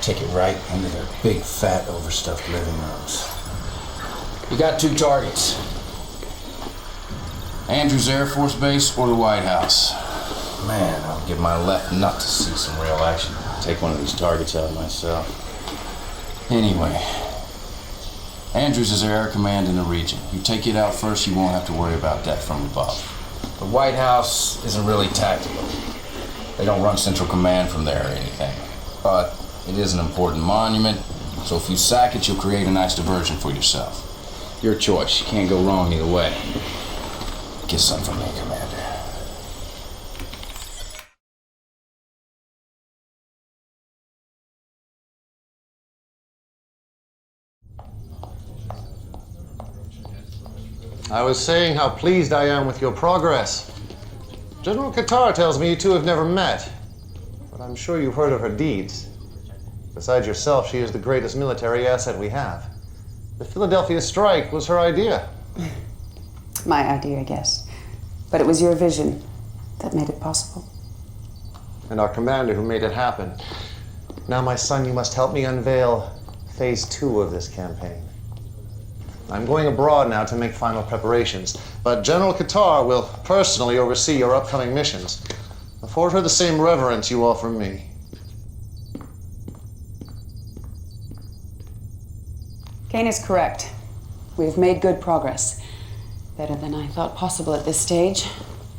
Take it right into their big, fat, overstuffed living rooms. You got 2 targets. Andrews Air Force Base or the White House. Man, I'll give my left nut to see some real action. Take one of these targets out myself. Anyway, Andrews is Air Command in the region. You take it out first, you won't have to worry about that from above. The White House isn't really tactical. They don't run Central Command from there or anything. But it is an important monument, so if you sack it, you'll create a nice diversion for yourself. Your choice. You can't go wrong either way. Get some from me, Commander. I was saying how pleased I am with your progress. General Qatar tells me you two have never met, but I'm sure you've heard of her deeds. Besides yourself, she is the greatest military asset we have. The Philadelphia strike was her idea. My idea, yes. But it was your vision that made it possible. And our commander who made it happen. Now, my son, you must help me unveil phase 2 of this campaign. I'm going abroad now to make final preparations, but General Qatar will personally oversee your upcoming missions. Afford her the same reverence you offer me. Kane is correct. We've made good progress. Better than I thought possible at this stage.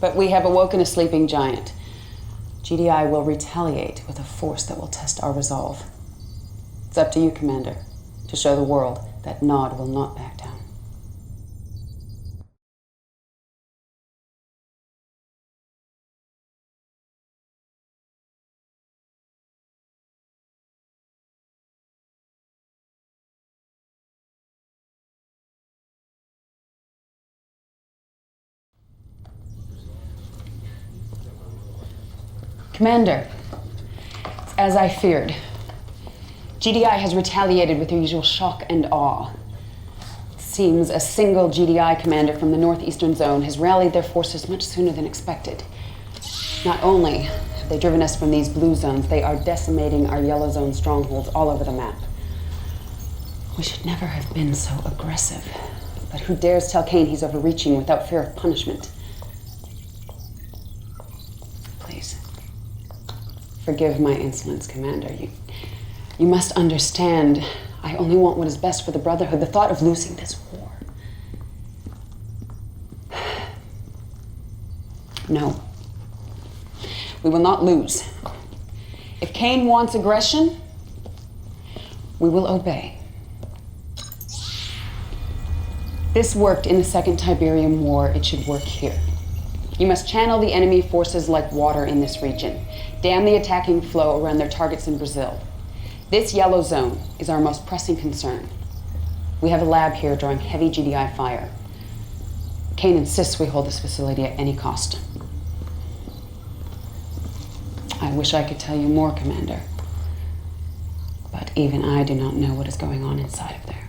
But we have awoken a sleeping giant. GDI will retaliate with a force that will test our resolve. It's up to you, Commander, to show the world that Nod will not back down. Commander, it's as I feared. GDI has retaliated with their usual shock and awe. It seems a single GDI commander from the northeastern zone has rallied their forces much sooner than expected. Not only have they driven us from these blue zones, they are decimating our yellow zone strongholds all over the map. We should never have been so aggressive. But who dares tell Kane he's overreaching without fear of punishment? Please. Forgive my insolence, Commander. You must understand, I only want what is best for the Brotherhood. The thought of losing this war. No. We will not lose. If Kane wants aggression, we will obey. This worked in the Second Tiberium War. It should work here. You must channel the enemy forces like water in this region. Dam the attacking flow around their targets in Brazil. This yellow zone is our most pressing concern. We have a lab here drawing heavy GDI fire. Kane insists we hold this facility at any cost. I wish I could tell you more, Commander. But even I do not know what is going on inside of there.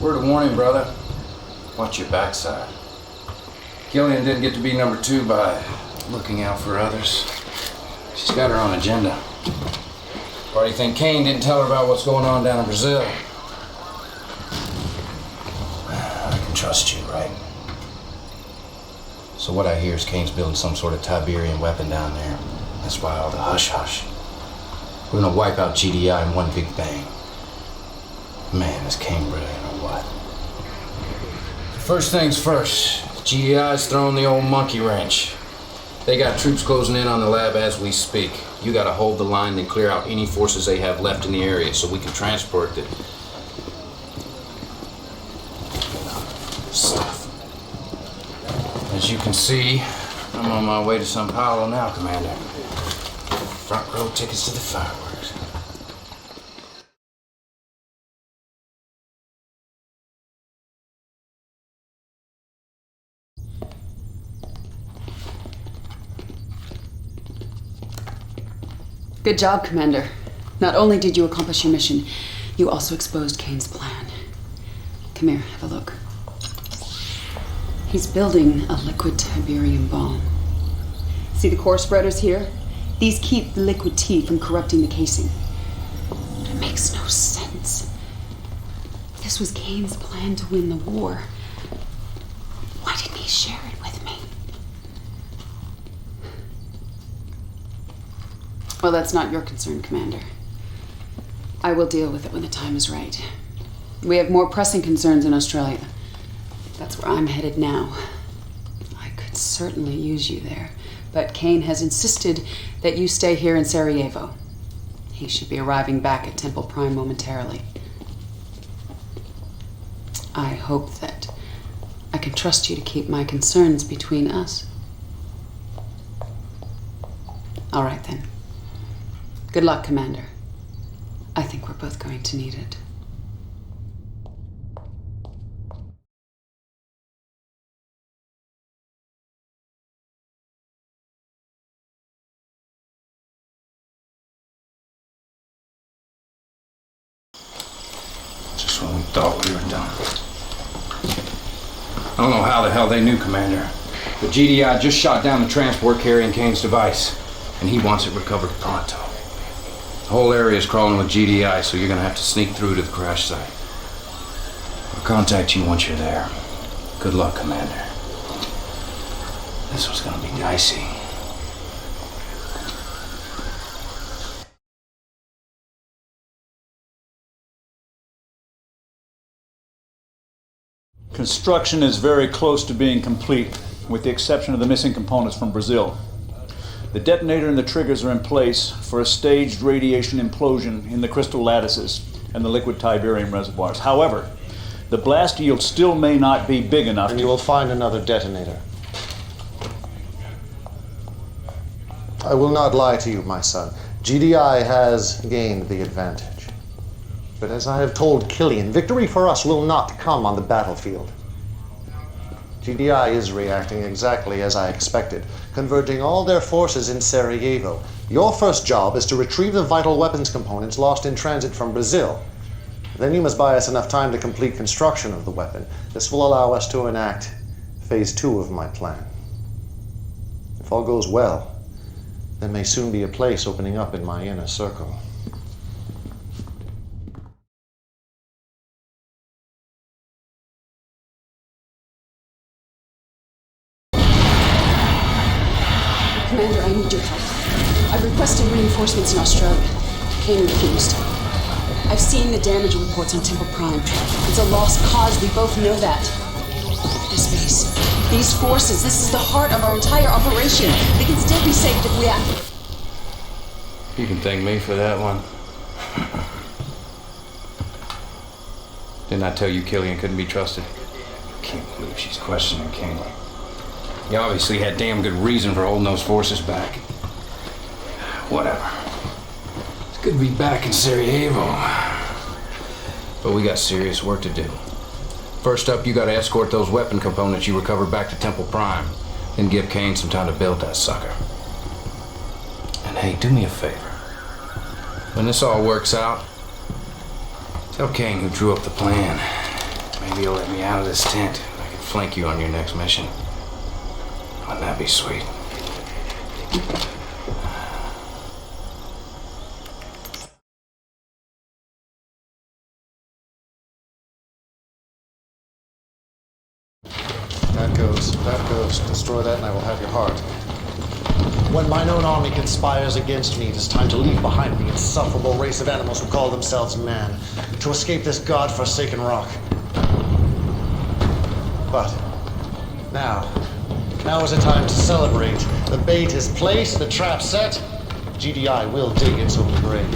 Word of warning, brother. Watch your backside. Gillian didn't get to be number 2 by looking out for others. She's got her own agenda. Why do you think Kane didn't tell her about what's going on down in Brazil? I can trust you, right? So what I hear is Kane's building some sort of Tiberium weapon down there. That's why all the hush-hush. We're gonna wipe out GDI in one big bang. Man, is Kane brilliant or what? First things first, GDI's throwing the old monkey wrench. They got troops closing in on the lab as we speak. You gotta hold the line and clear out any forces they have left in the area so we can transport the stuff. As you can see, I'm on my way to Sao Paulo now, Commander. Front row tickets to the fireworks. Good job, Commander. Not only did you accomplish your mission, you also exposed Kane's plan. Come here, have a look. He's building a liquid Tiberium bomb. See the core spreaders here? These keep the liquid tea from corrupting the casing. It makes no sense. This was Kane's plan to win the war. Why didn't he share it with me? Well, that's not your concern, Commander. I will deal with it when the time is right. We have more pressing concerns in Australia. That's where I'm headed now. I could certainly use you there, but Kane has insisted that you stay here in Sarajevo. He should be arriving back at Temple Prime momentarily. I hope that I can trust you to keep my concerns between us. All right, then. Good luck, Commander. I think we're both going to need it. Just when we thought we were done. I don't know how the hell they knew, Commander, but GDI just shot down the transport carrying Kane's device, and he wants it recovered pronto. The whole area is crawling with GDI, so you're gonna have to sneak through to the crash site. I'll contact you once you're there. Good luck, Commander. This was gonna be dicey. Construction is very close to being complete, with the exception of the missing components from Brazil. The detonator and the triggers are in place for a staged radiation implosion in the crystal lattices and the liquid Tiberium reservoirs. However, the blast yield still may not be big enough. And you will find another detonator. I will not lie to you, my son. GDI has gained the advantage. But as I have told Killian, victory for us will not come on the battlefield. GDI is reacting exactly as I expected, converging all their forces in Sarajevo. Your first job is to retrieve the vital weapons components lost in transit from Brazil. Then you must buy us enough time to complete construction of the weapon. This will allow us to enact phase 2 of my plan. If all goes well, there may soon be a place opening up in my inner circle. Commander, I need your help. I've requested reinforcements in Australia. Kane refused. I've seen the damage reports on Temple Prime. It's a lost cause, we both know that. This base, these forces, this is the heart of our entire operation. They can still be saved if we act. You can thank me for that one. Didn't I tell you Killian couldn't be trusted? Can't believe she's questioning Kane. You obviously had damn good reason for holding those forces back. Whatever. It's good to be back in Sarajevo. But we got serious work to do. First up, you gotta escort those weapon components you recovered back to Temple Prime. Then give Kane some time to build that sucker. And hey, do me a favor. When this all works out, tell Kane who drew up the plan. Maybe he'll let me out of this tent. I can flank you on your next mission. Wouldn't that be sweet? That goes. Destroy that and I will have your heart. When mine own army conspires against me, it is time to leave behind the insufferable race of animals who call themselves man, to escape this god-forsaken rock. But now is a time to celebrate. The bait is placed, the trap set. GDI will dig its own grave.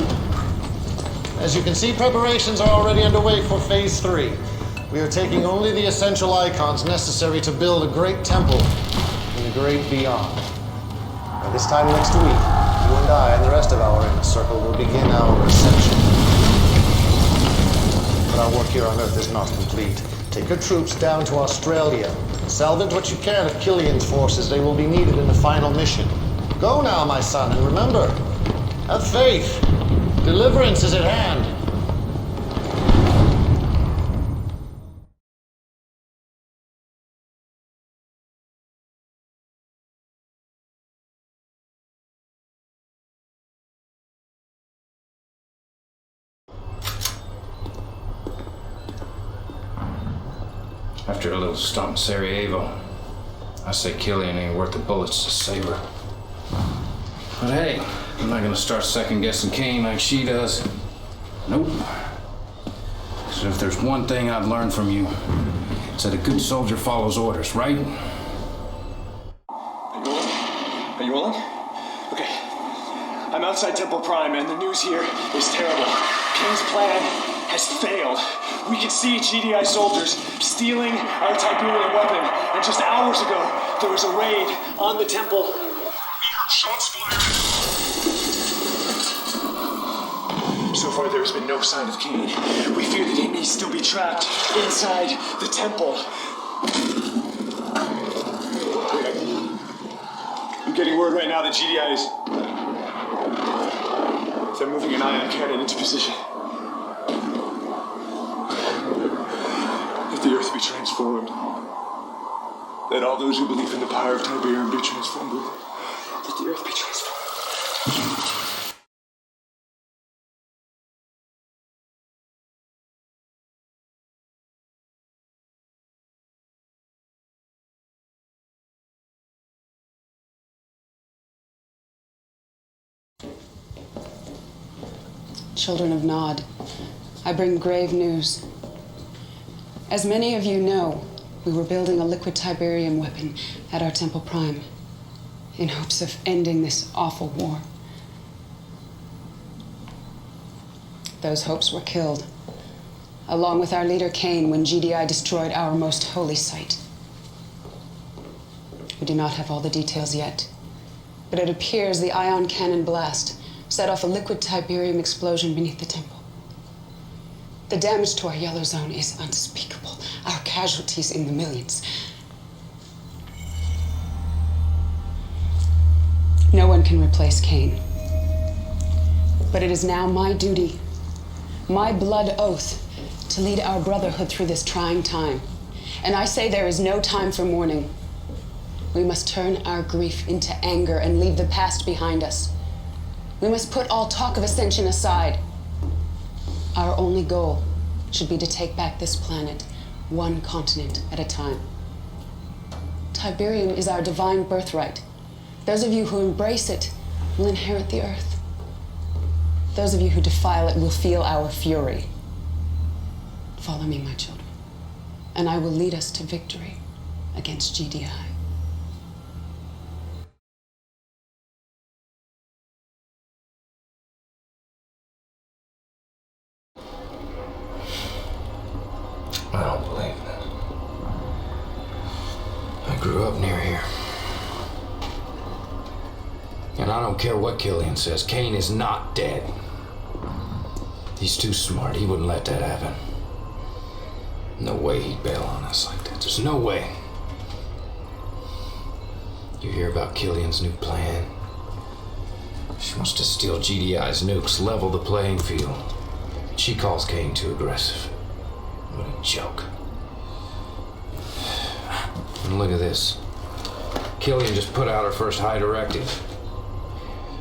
As you can see, preparations are already underway for phase 3. We are taking only the essential icons necessary to build a great temple in the great beyond. By this time next week, you and I and the rest of our inner circle will begin our ascension. But our work here on Earth is not complete. Take your troops down to Australia. Salvage what you can of Killian's forces. They will be needed in the final mission. Go now, my son, and remember, have faith. Deliverance is at hand. After a little stump in Sarajevo, I say Killian ain't worth the bullets to save her. But hey, I'm not gonna start second-guessing Kane like she does. Nope. So if there's one thing I've learned from you, it's that a good soldier follows orders, right? Are you rolling? Okay. I'm outside Temple Prime, and the news here is terrible. Kane's plan has failed. We can see GDI soldiers stealing our Tiberium weapon, and just hours ago, there was a raid on the temple. We heard shots fired. So far, there has been no sign of Kane. We fear that he may still be trapped inside the temple. I'm getting word right now that GDI is... They're moving an ion cannon into position. If the Earth be transformed, let all those who believe in the power of Tiberium be transformed with it. Let the Earth be transformed. Children of Nod, I bring grave news. As many of you know, We were building a liquid Tiberium weapon at our Temple Prime in hopes of ending this awful war. Those hopes were killed, along with our leader Cain, when GDI destroyed our most holy site. We do not have all the details yet, but it appears the ion cannon blast set off a liquid Tiberium explosion beneath the temple. The damage to our yellow zone is unspeakable. Our casualties in the millions. No one can replace Cain. But it is now my duty, my blood oath, to lead our brotherhood through this trying time. And I say there is no time for mourning. We must turn our grief into anger and leave the past behind us. We must put all talk of ascension aside. Our only goal should be to take back this planet, one continent at a time. Tiberium is our divine birthright. Those of you who embrace it will inherit the earth. Those of you who defile it will feel our fury. Follow me, my children, and I will lead us to victory against GDI. I don't believe that. I grew up near here. And I don't care what Killian says, Cain is not dead. He's too smart. He wouldn't let that happen. No way he'd bail on us like that. There's no way. You hear about Killian's new plan? She wants to steal GDI's nukes, level the playing field. She calls Cain too aggressive. What a joke. And look at this. Killian just put out her first high directive.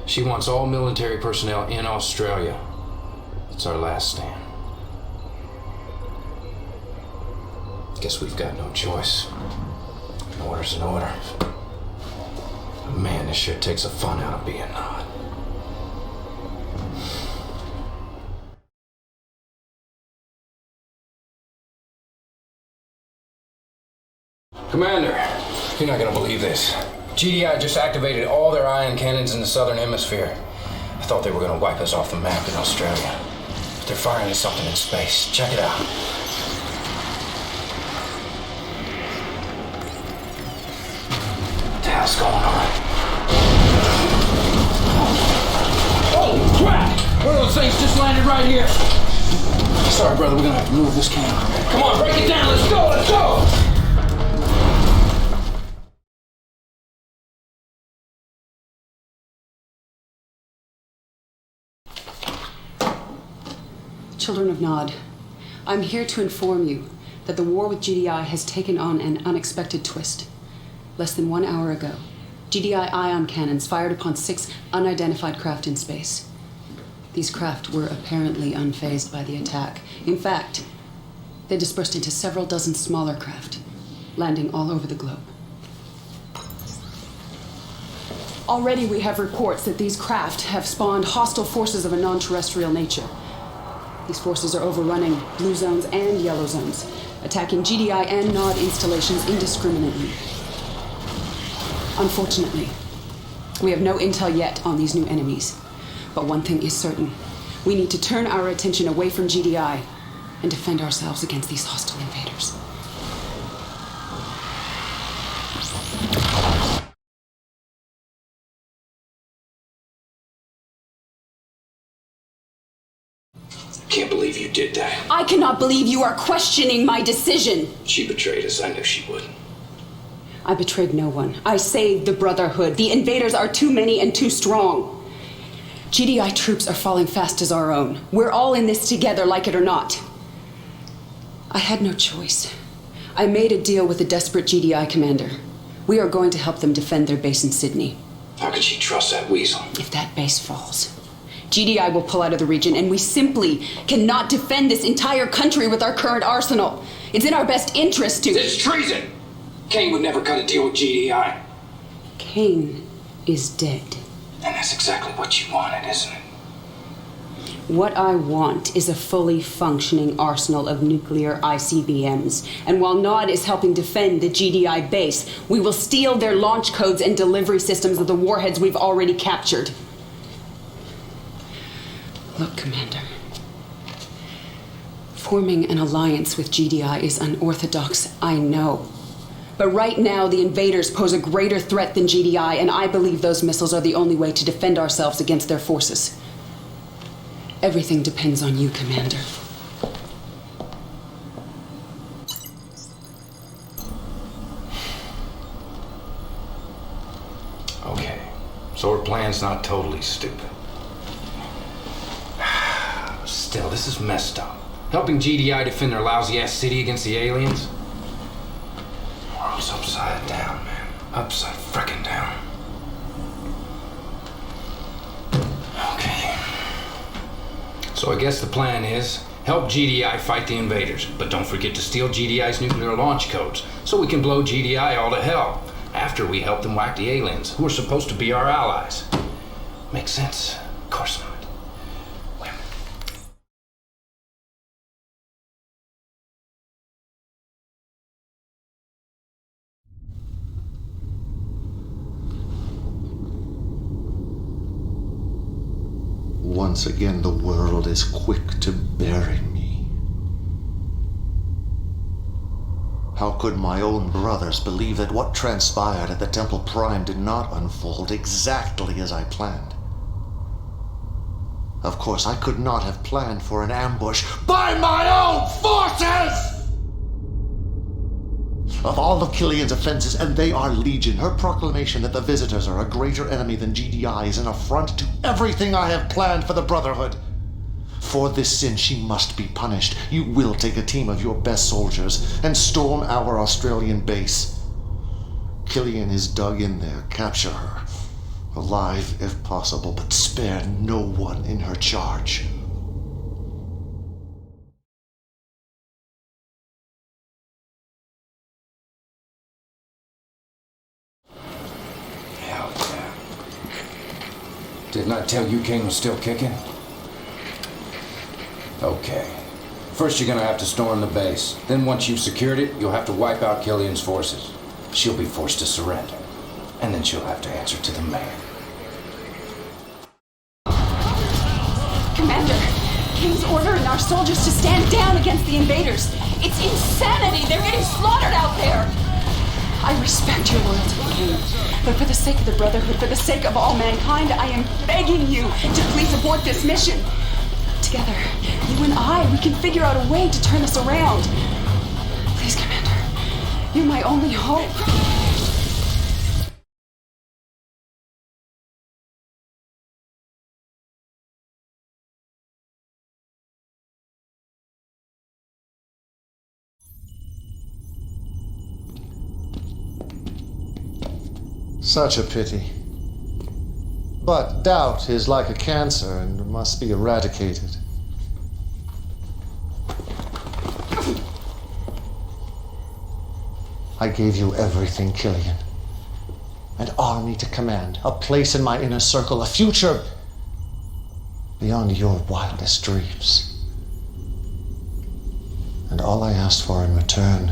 She wants all military personnel in Australia. It's our last stand. Guess we've got no choice. An order's an order. But man, this shit takes the fun out of being Nod. Commander, you're not gonna believe this. GDI just activated all their ion cannons in the southern hemisphere. I thought they were gonna wipe us off the map in Australia. But they're firing at something in space. Check it out. What the hell's going on? Holy crap! One of those things just landed right here. Sorry, brother, we're gonna have to move this camera. Come on, break it down. Let's go, let's go! Children of Nod, I'm here to inform you that the war with GDI has taken on an unexpected twist. Less than 1 hour ago, GDI ion cannons fired upon 6 unidentified craft in space. These craft were apparently unfazed by the attack. In fact, they dispersed into several dozen smaller craft, landing all over the globe. Already we have reports that these craft have spawned hostile forces of a non-terrestrial nature. These forces are overrunning blue zones and yellow zones, attacking GDI and Nod installations indiscriminately. Unfortunately, we have no intel yet on these new enemies. But one thing is certain. We need to turn our attention away from GDI and defend ourselves against these hostile invaders. Can't believe you did that. I cannot believe you are questioning my decision. She betrayed us. I knew she would. I betrayed no one. I saved the Brotherhood. The invaders are too many and too strong. GDI troops are falling fast as our own. We're all in this together, like it or not. I had no choice. I made a deal with a desperate GDI commander. We are going to help them defend their base in Sydney. How can she trust that weasel? If that base falls, GDI will pull out of the region, and we simply cannot defend this entire country with our current arsenal. It's in our best interest to— It's treason! Cain would never cut a deal with GDI. Cain is dead. And that's exactly what you wanted, isn't it? What I want is a fully functioning arsenal of nuclear ICBMs. And while Nod is helping defend the GDI base, we will steal their launch codes and delivery systems of the warheads we've already captured. Look, Commander. Forming an alliance with GDI is unorthodox, I know. But right now, the invaders pose a greater threat than GDI, and I believe those missiles are the only way to defend ourselves against their forces. Everything depends on you, Commander. Okay, so her plan's not totally stupid. Still, this is messed up. Helping GDI defend their lousy-ass city against the aliens? The world's upside down, man. Upside frickin' down. Okay. So I guess the plan is help GDI fight the invaders, but don't forget to steal GDI's nuclear launch codes so we can blow GDI all to hell after we help them whack the aliens, who are supposed to be our allies. Makes sense? Of course not. Once again, the world is quick to bury me. How could my own brothers believe that what transpired at the Temple Prime did not unfold exactly as I planned? Of course, I could not have planned for an ambush by my own forces! Of all of Killian's offenses, and they are legion, her proclamation that the visitors are a greater enemy than GDI is an affront to everything I have planned for the Brotherhood. For this sin, she must be punished. You will take a team of your best soldiers and storm our Australian base. Killian is dug in there. Capture her. Alive, if possible, but spare no one in her charge. Didn't I tell you Kane was still kicking? Okay. First you're gonna have to storm the base. Then once you've secured it, you'll have to wipe out Killian's forces. She'll be forced to surrender. And then she'll have to answer to the man. Commander, King's ordering our soldiers to stand down against the invaders. It's insanity! They're getting slaughtered out there! I respect your loyalty, King. But for the sake of the Brotherhood, for the sake of all mankind, I am begging you to please abort this mission. Together, you and I, we can figure out a way to turn this around. Please, Commander. You're my only hope. Such a pity. But doubt is like a cancer and must be eradicated. I gave you everything, Killian. An army to command, a place in my inner circle, a future beyond your wildest dreams. And all I asked for in return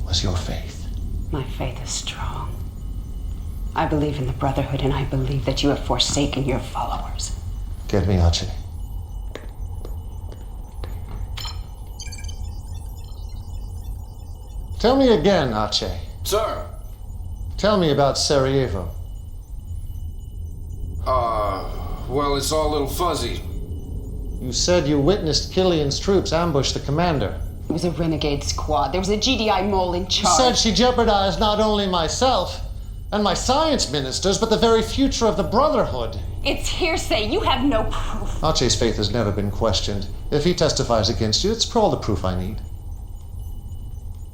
was your faith. My faith is strong. I believe in the Brotherhood, and I believe that you have forsaken your followers. Get me Archie. Tell me again, Archie. Sir. Tell me about Sarajevo. Well, it's all a little fuzzy. You said you witnessed Killian's troops ambush the commander. It was a renegade squad. There was a GDI mole in charge. You said she jeopardized not only myself and my science ministers, but the very future of the Brotherhood. It's hearsay. You have no proof. Archie's faith has never been questioned. If he testifies against you, it's all the proof I need.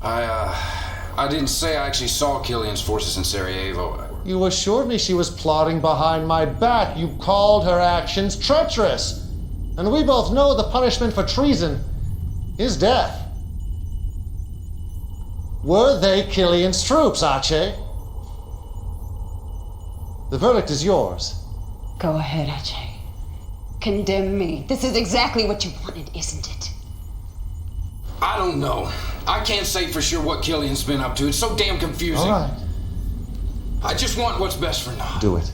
I didn't say I actually saw Killian's forces in Sarajevo. You assured me she was plotting behind my back. You called her actions treacherous. And we both know the punishment for treason is death. Were they Killian's troops, Archie? The verdict is yours. Go ahead, Archie. Condemn me. This is exactly what you wanted, isn't it? I don't know. I can't say for sure what Killian's been up to. It's so damn confusing. All right. I just want what's best for Nod. Do it.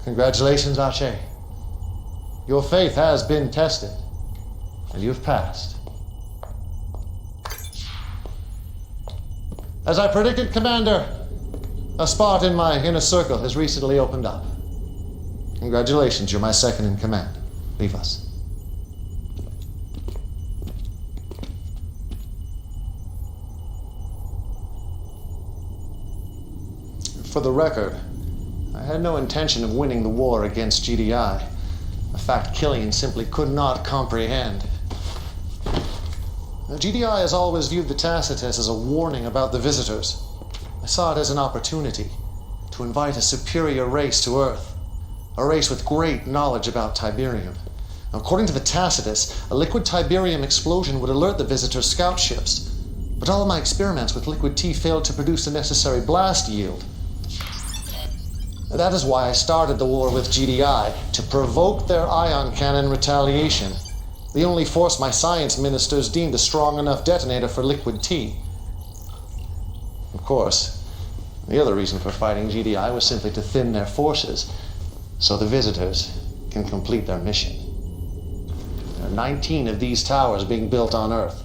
Congratulations, Arche. Your faith has been tested, and you've passed. As I predicted, Commander, a spot in my inner circle has recently opened up. Congratulations, you're my second in command. Leave us. For the record, I had no intention of winning the war against GDI, a fact Killian simply could not comprehend. GDI has always viewed the Tacitus as a warning about the visitors. I saw it as an opportunity to invite a superior race to Earth, a race with great knowledge about Tiberium. According to the Tacitus, a liquid Tiberium explosion would alert the visitors' scout ships, but all of my experiments with liquid T failed to produce the necessary blast yield. That is why I started the war with GDI, to provoke their ion cannon retaliation, the only force my science ministers deemed a strong enough detonator for liquid T. Of course, the other reason for fighting GDI was simply to thin their forces, so the visitors can complete their mission. There are 19 of these towers being built on Earth.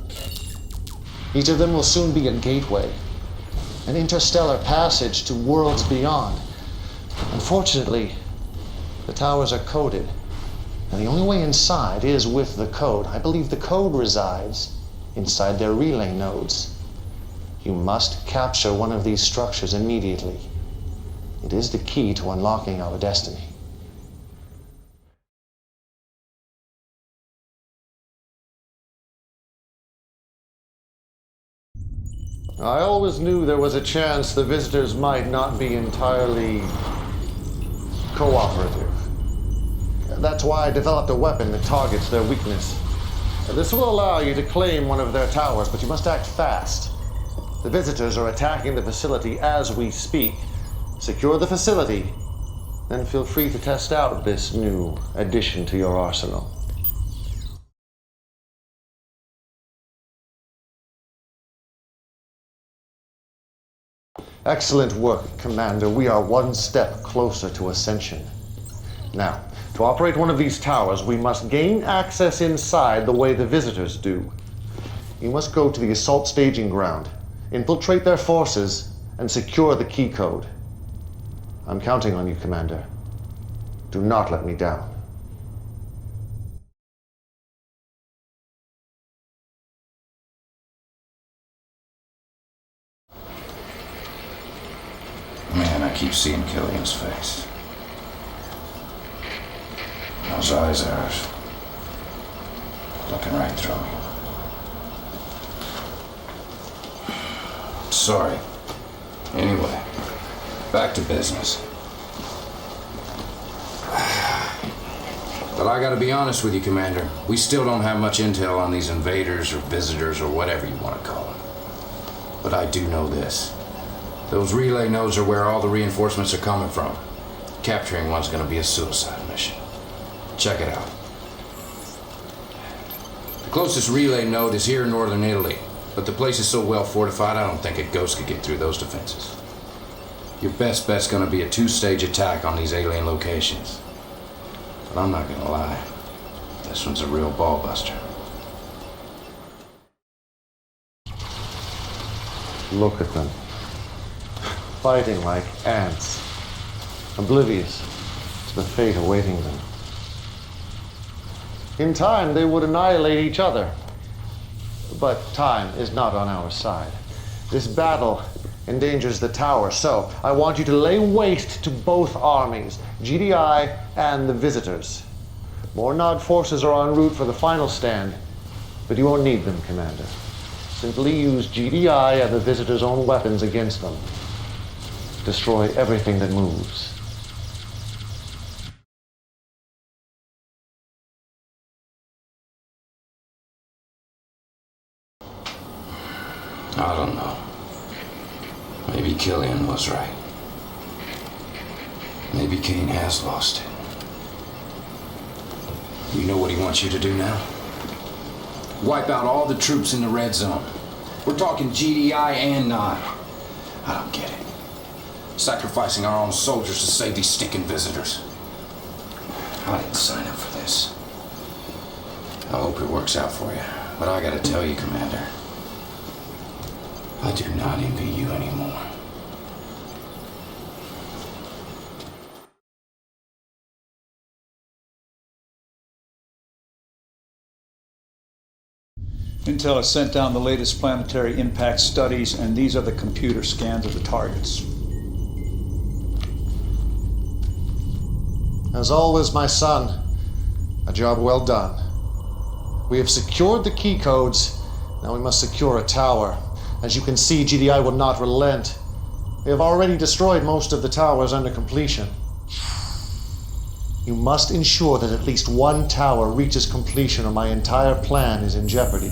Each of them will soon be a gateway, an interstellar passage to worlds beyond. Unfortunately, the towers are coded, and the only way inside is with the code. I believe the code resides inside their relay nodes. You must capture one of these structures immediately. It is the key to unlocking our destiny. I always knew there was a chance the visitors might not be entirely cooperative. That's why I developed a weapon that targets their weakness. This will allow you to claim one of their towers, but you must act fast. The visitors are attacking the facility as we speak. Secure the facility, then feel free to test out this new addition to your arsenal. Excellent work, Commander. We are one step closer to ascension. Now, to operate one of these towers, we must gain access inside the way the visitors do. You must go to the assault staging ground, infiltrate their forces, and secure the key code. I'm counting on you, Commander. Do not let me down. Man, I keep seeing Killian's face. Those eyes of ours, looking right through me. Sorry. Anyway, back to business. But I gotta be honest with you, Commander. We still don't have much intel on these invaders or visitors or whatever you want to call them. But I do know this. Those relay nodes are where all the reinforcements are coming from. Capturing one's gonna be a suicide mission. Check it out. The closest relay node is here in northern Italy, but the place is so well fortified I don't think a ghost could get through those defenses. Your best bet's gonna be a two-stage attack on these alien locations. But I'm not gonna lie, this one's a real ball buster. Look at them. Fighting like ants, oblivious to the fate awaiting them. In time, they would annihilate each other. But time is not on our side. This battle endangers the tower, so I want you to lay waste to both armies, GDI and the visitors. More Nod forces are en route for the final stand, but you won't need them, Commander. Simply use GDI and the visitors' own weapons against them. Destroy everything that moves. I don't know. Maybe Killian was right. Maybe Kane has lost it. You know what he wants you to do now? Wipe out all the troops in the red zone. We're talking GDI and Nod. I don't get it. Sacrificing our own soldiers to save these stinking visitors. I didn't sign up for this. I hope it works out for you. But I gotta tell you, Commander, I do not envy you anymore. Intel has sent down the latest planetary impact studies, and these are the computer scans of the targets. As always, my son, a job well done. We have secured the key codes. Now we must secure a tower. As you can see, GDI will not relent. They have already destroyed most of the towers under completion. You must ensure that at least one tower reaches completion, or my entire plan is in jeopardy.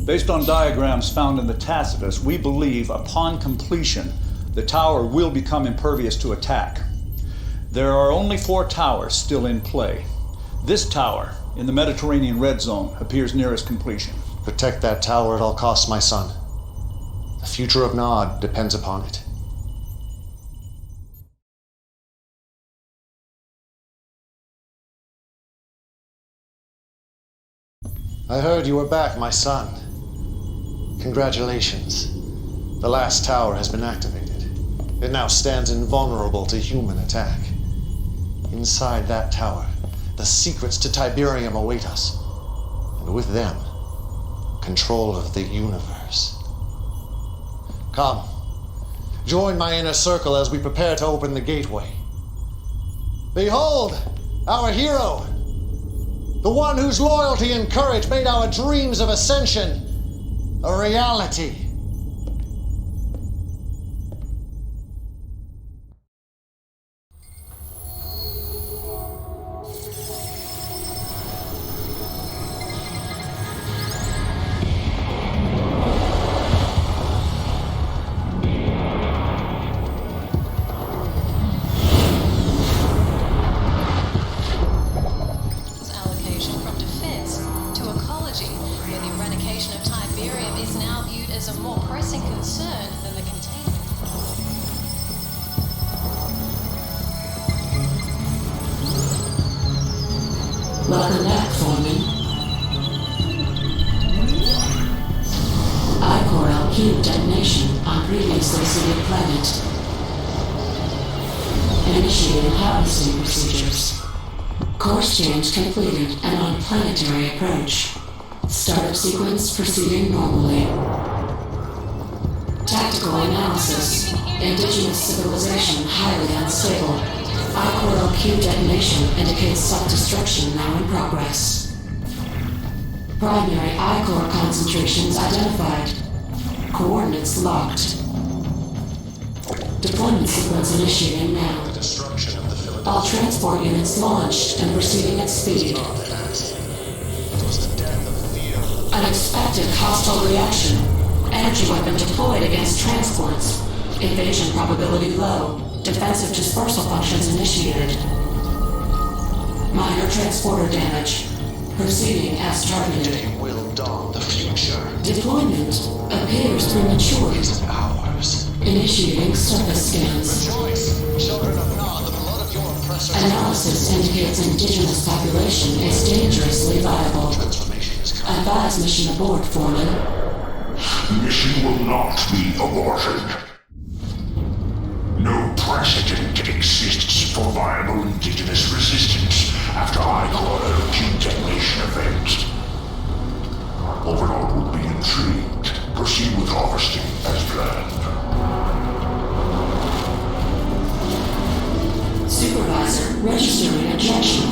Based on diagrams found in the Tacitus, we believe upon completion, the tower will become impervious to attack. There are only 4 towers still in play. This tower, in the Mediterranean red zone, appears nearest completion. Protect that tower at all costs, my son. The future of Nod depends upon it. I heard you were back, my son. Congratulations. The last tower has been activated. It now stands invulnerable to human attack. Inside that tower, the secrets to Tiberium await us, and with them, control of the universe. Come, join my inner circle as we prepare to open the gateway. Behold, our hero, the one whose loyalty and courage made our dreams of ascension a reality. Allocation from defense to ecology, where the eradication of Tiberium is now viewed as a more pressing concern than the containment. Welcome back, Foreman. I-Core LQ detonation on previously seeded planet. Initiating harvesting procedures. Course change completed and on planetary approach. Startup sequence proceeding normally. Tactical analysis. Indigenous civilization highly unstable. I-Core LQ detonation indicates self-destruction now in progress. Primary I-Core concentrations identified. Coordinates locked. Deployment sequence initiating now. All transport units launched and proceeding at speed. Unexpected hostile reaction. Energy weapon deployed against transports. Invasion probability low. Defensive dispersal functions initiated. Minor transporter damage. Proceeding as targeted. Will dawn the future. Deployment appears premature. Is it ours? Initiating surface scans. Rejoice, children of Nod, the blood of your oppressors. Analysis indicates indigenous population is dangerously viable. Advise mission abort, Foreman. Mission will not be aborted. No precedent exists for viable indigenous resistance after I-Core LQ detonation event. Overlord would be intrigued. Proceed with harvesting as planned. Supervisor, registering injection.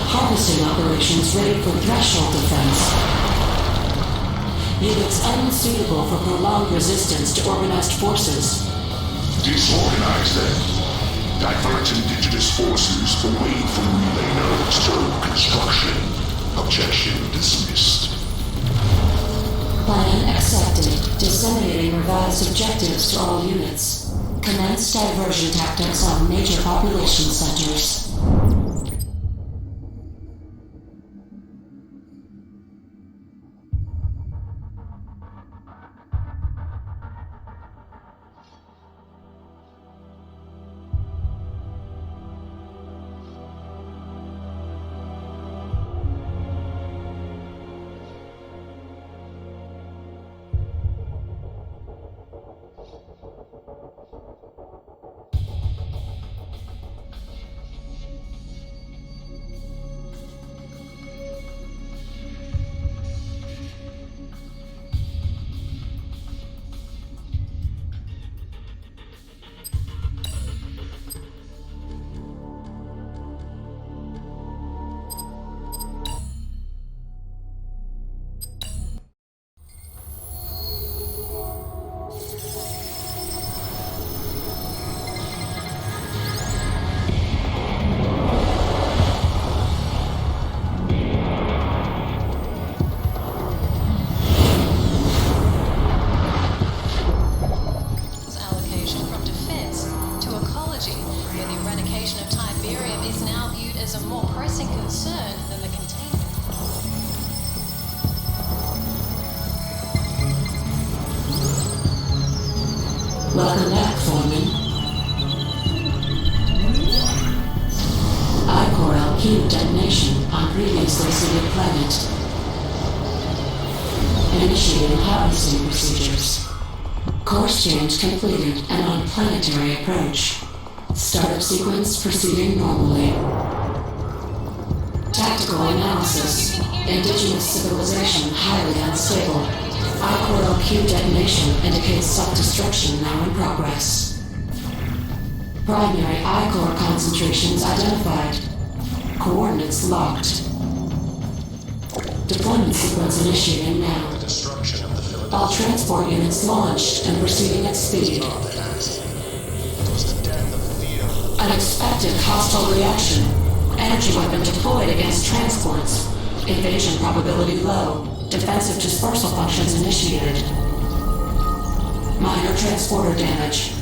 Harvesting operations ready for threshold defense. Units unsuitable for prolonged resistance to organized forces. Disorganize them. Divert indigenous forces away from relay nodes to construction. Objection dismissed. Plan accepted. Disseminating revised objectives to all units. Commence diversion tactics on major population centers. Allocation from defense to ecology, where the eradication of Tiberium is now viewed as a more pressing concern than the containment. Welcome back, Foreman. I-Core LQ detonation on previously seeded planet. Initiating harvesting procedures. Course change completed and on planetary approach. Startup sequence proceeding normally. Tactical analysis. Indigenous civilization highly unstable. I-Core LQ detonation indicates self-destruction now in progress. Primary I-Core concentrations identified. Coordinates locked. Deployment sequence initiating now. All transport units launched and proceeding at speed. Unexpected hostile reaction. Energy weapon deployed against transports. Invasion probability low. Defensive dispersal functions initiated. Minor transporter damage.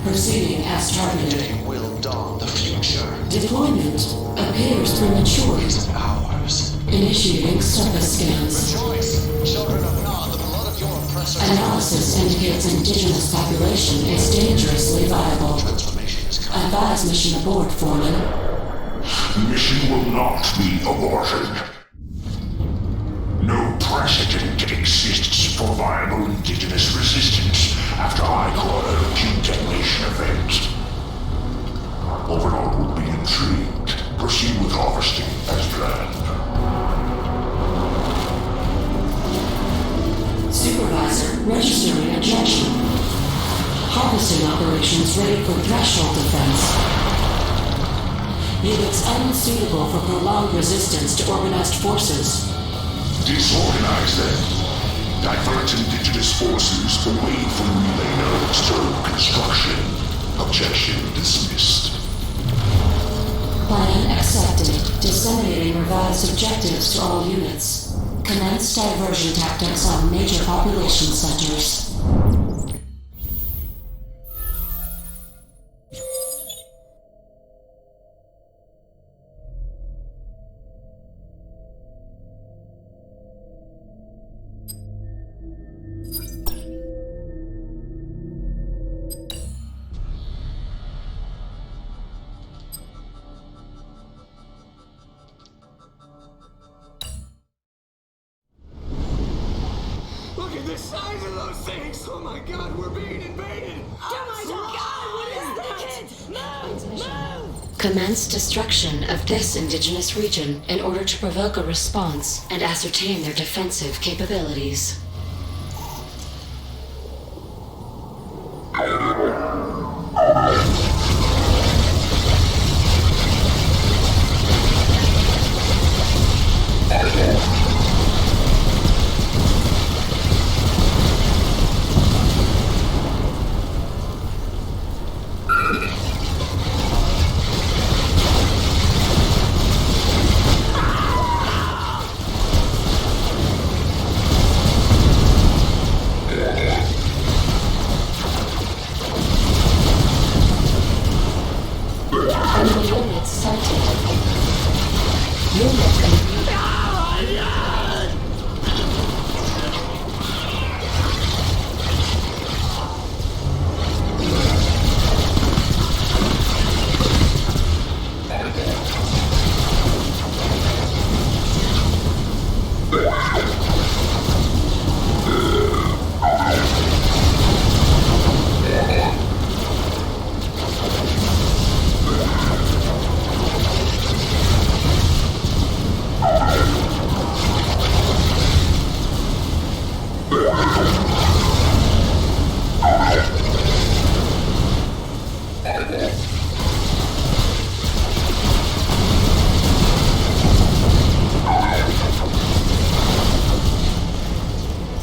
Proceeding as targeted. Will dawn the future. Deployment appears premature. It is ours. Initiating surface scans. Rejoice, children of Nod, the blood of your oppressors. Analysis indicates indigenous population is dangerously viable. Advise mission abort, Foreman. Mission will not be aborted. No precedent exists for viable indigenous resistance after I-Core LQ detonation event. Overlord will be intrigued. Proceed with harvesting as planned. Supervisor, registering injection. Harvesting operations ready for threshold defense. Units unsuitable for prolonged resistance to organized forces. Disorganize them. Divert indigenous forces away from relay nodes to construction. Objection dismissed. Plan accepted. Disseminating revised objectives to all units. Commence diversion tactics on major population centers. Look at the size of those things! Oh my god, we're being invaded! Oh my god, what is that? Move! Commence destruction of this indigenous region in order to provoke a response and ascertain their defensive capabilities.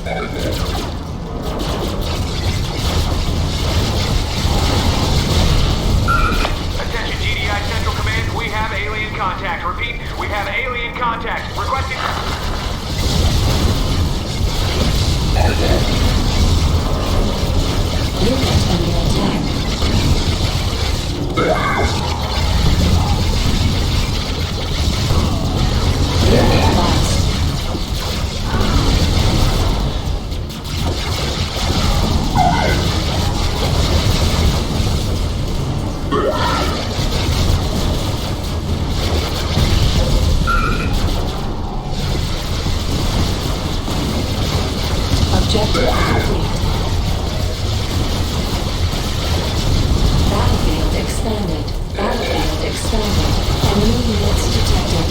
Attention GDI Central Command, we have alien contact. Repeat, we have alien contact. Requesting... Unit under attack. Unit lost. Objective complete. Battlefield expanded. Battlefield expanded. Enemy units detected.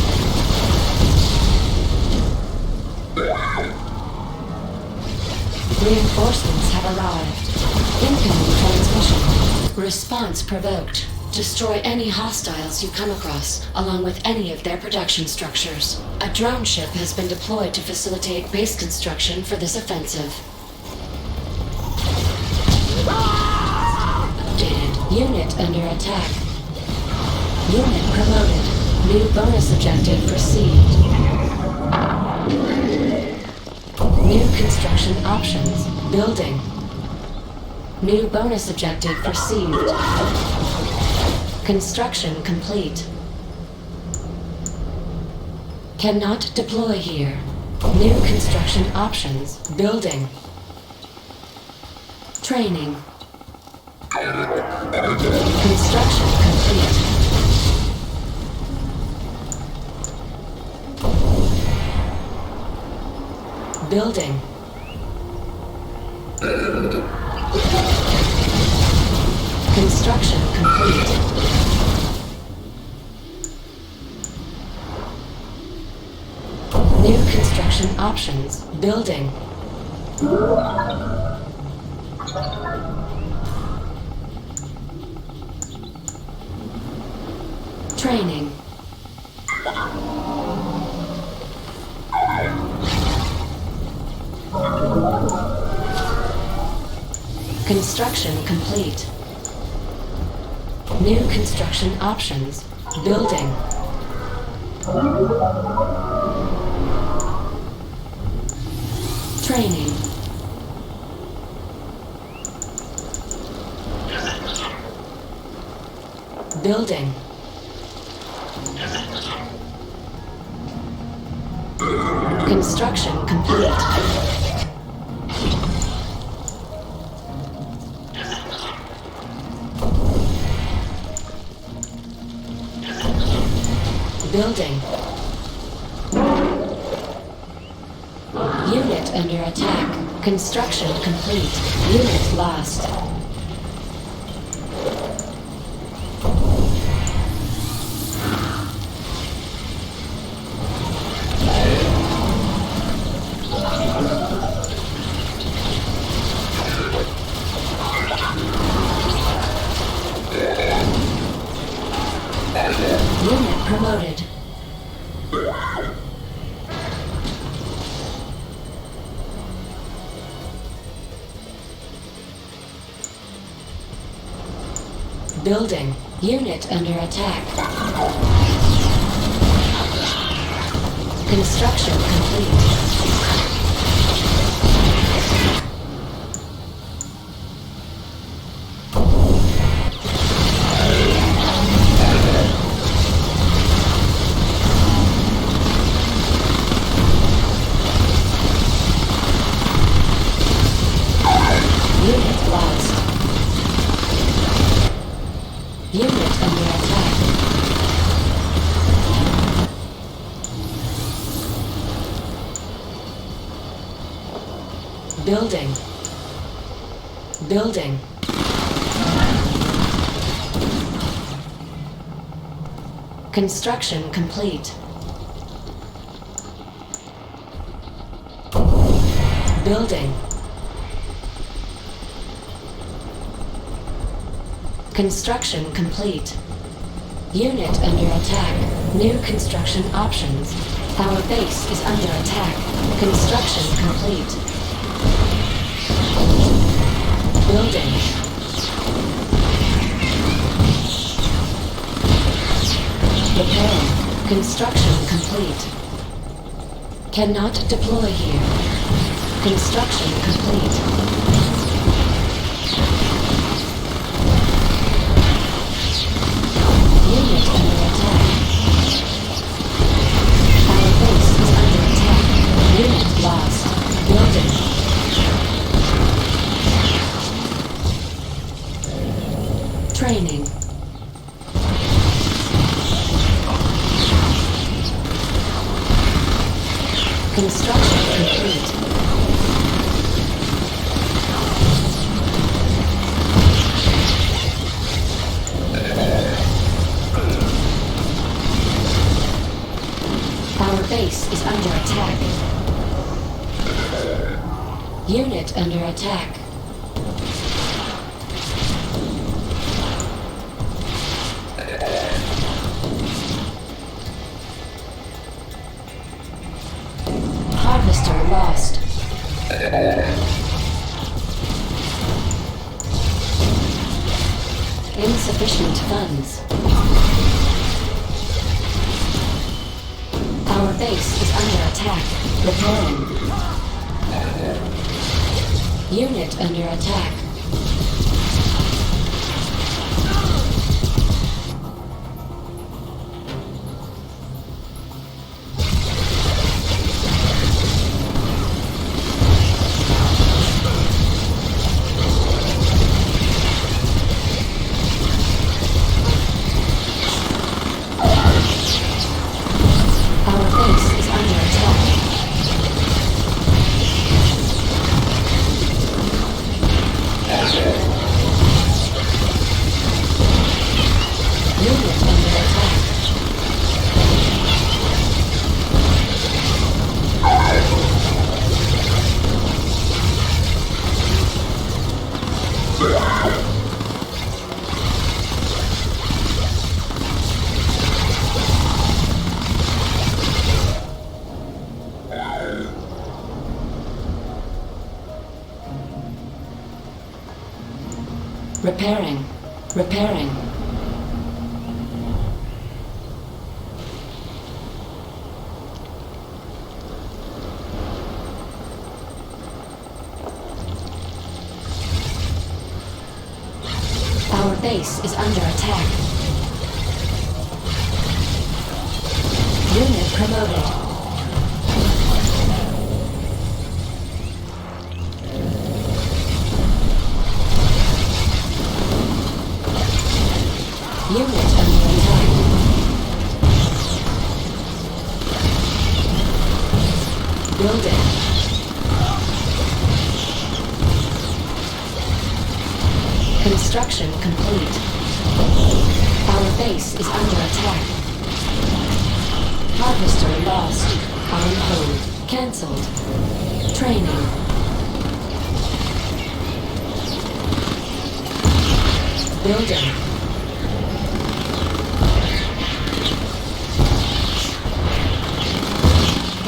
Reinforcements have arrived. Incoming transmission. Response provoked. Destroy any hostiles you come across, along with any of their production structures. A drone ship has been deployed to facilitate base construction for this offensive. Updated. Unit under attack. Unit promoted. New bonus objective received. New construction options. Building. New bonus objective received. Construction complete. Cannot deploy here. New construction options. Building. Training. Construction complete. Building. Construction complete. New construction options. Building. Training. Construction complete. New construction options. Building. Training. Building. Construction complete. Building. Unit under attack. Construction complete. Unit lost. Unit promoted. Building. Unit under attack. Construction complete. Unit lost. Unit under attack. Building. Building. Construction complete. Building. Construction complete. Unit under attack. New construction options. Our base is under attack. Construction complete. Building. Repairing. Construction complete. Cannot deploy here. Construction complete. Unit under attack. Our base is under attack. Unit lost. Building. Training. Construction complete. Our base is under attack. Unit under attack. Harvester lost. Insufficient funds. Our base is under attack. Repairing. Unit under attack. Our base is under attack. Unit under attack. Repairing. Repairing. Our base is under attack. Unit promoted. Unit under attack. Building. Construction complete. Our base is under attack. Harvester lost. On hold. Cancelled. Training. Building.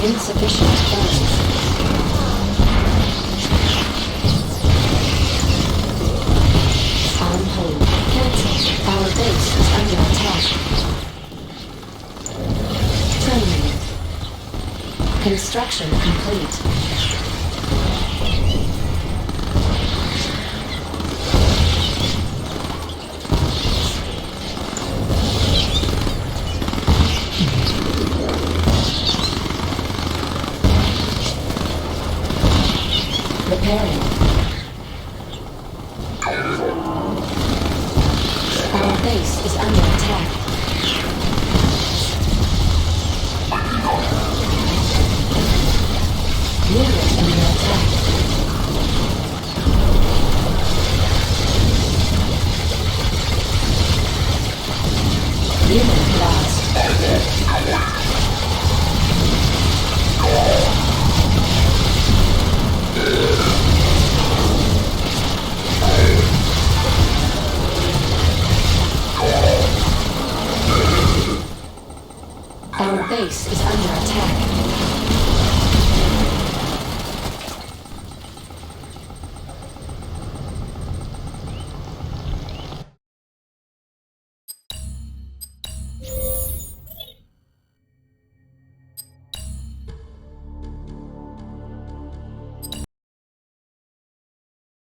Insufficient funds. On hold. Cancel. Our base is under attack. Training. Construction complete. Repairing. Our base is under attack. Unit under attack. Unit lost. Our base is under attack.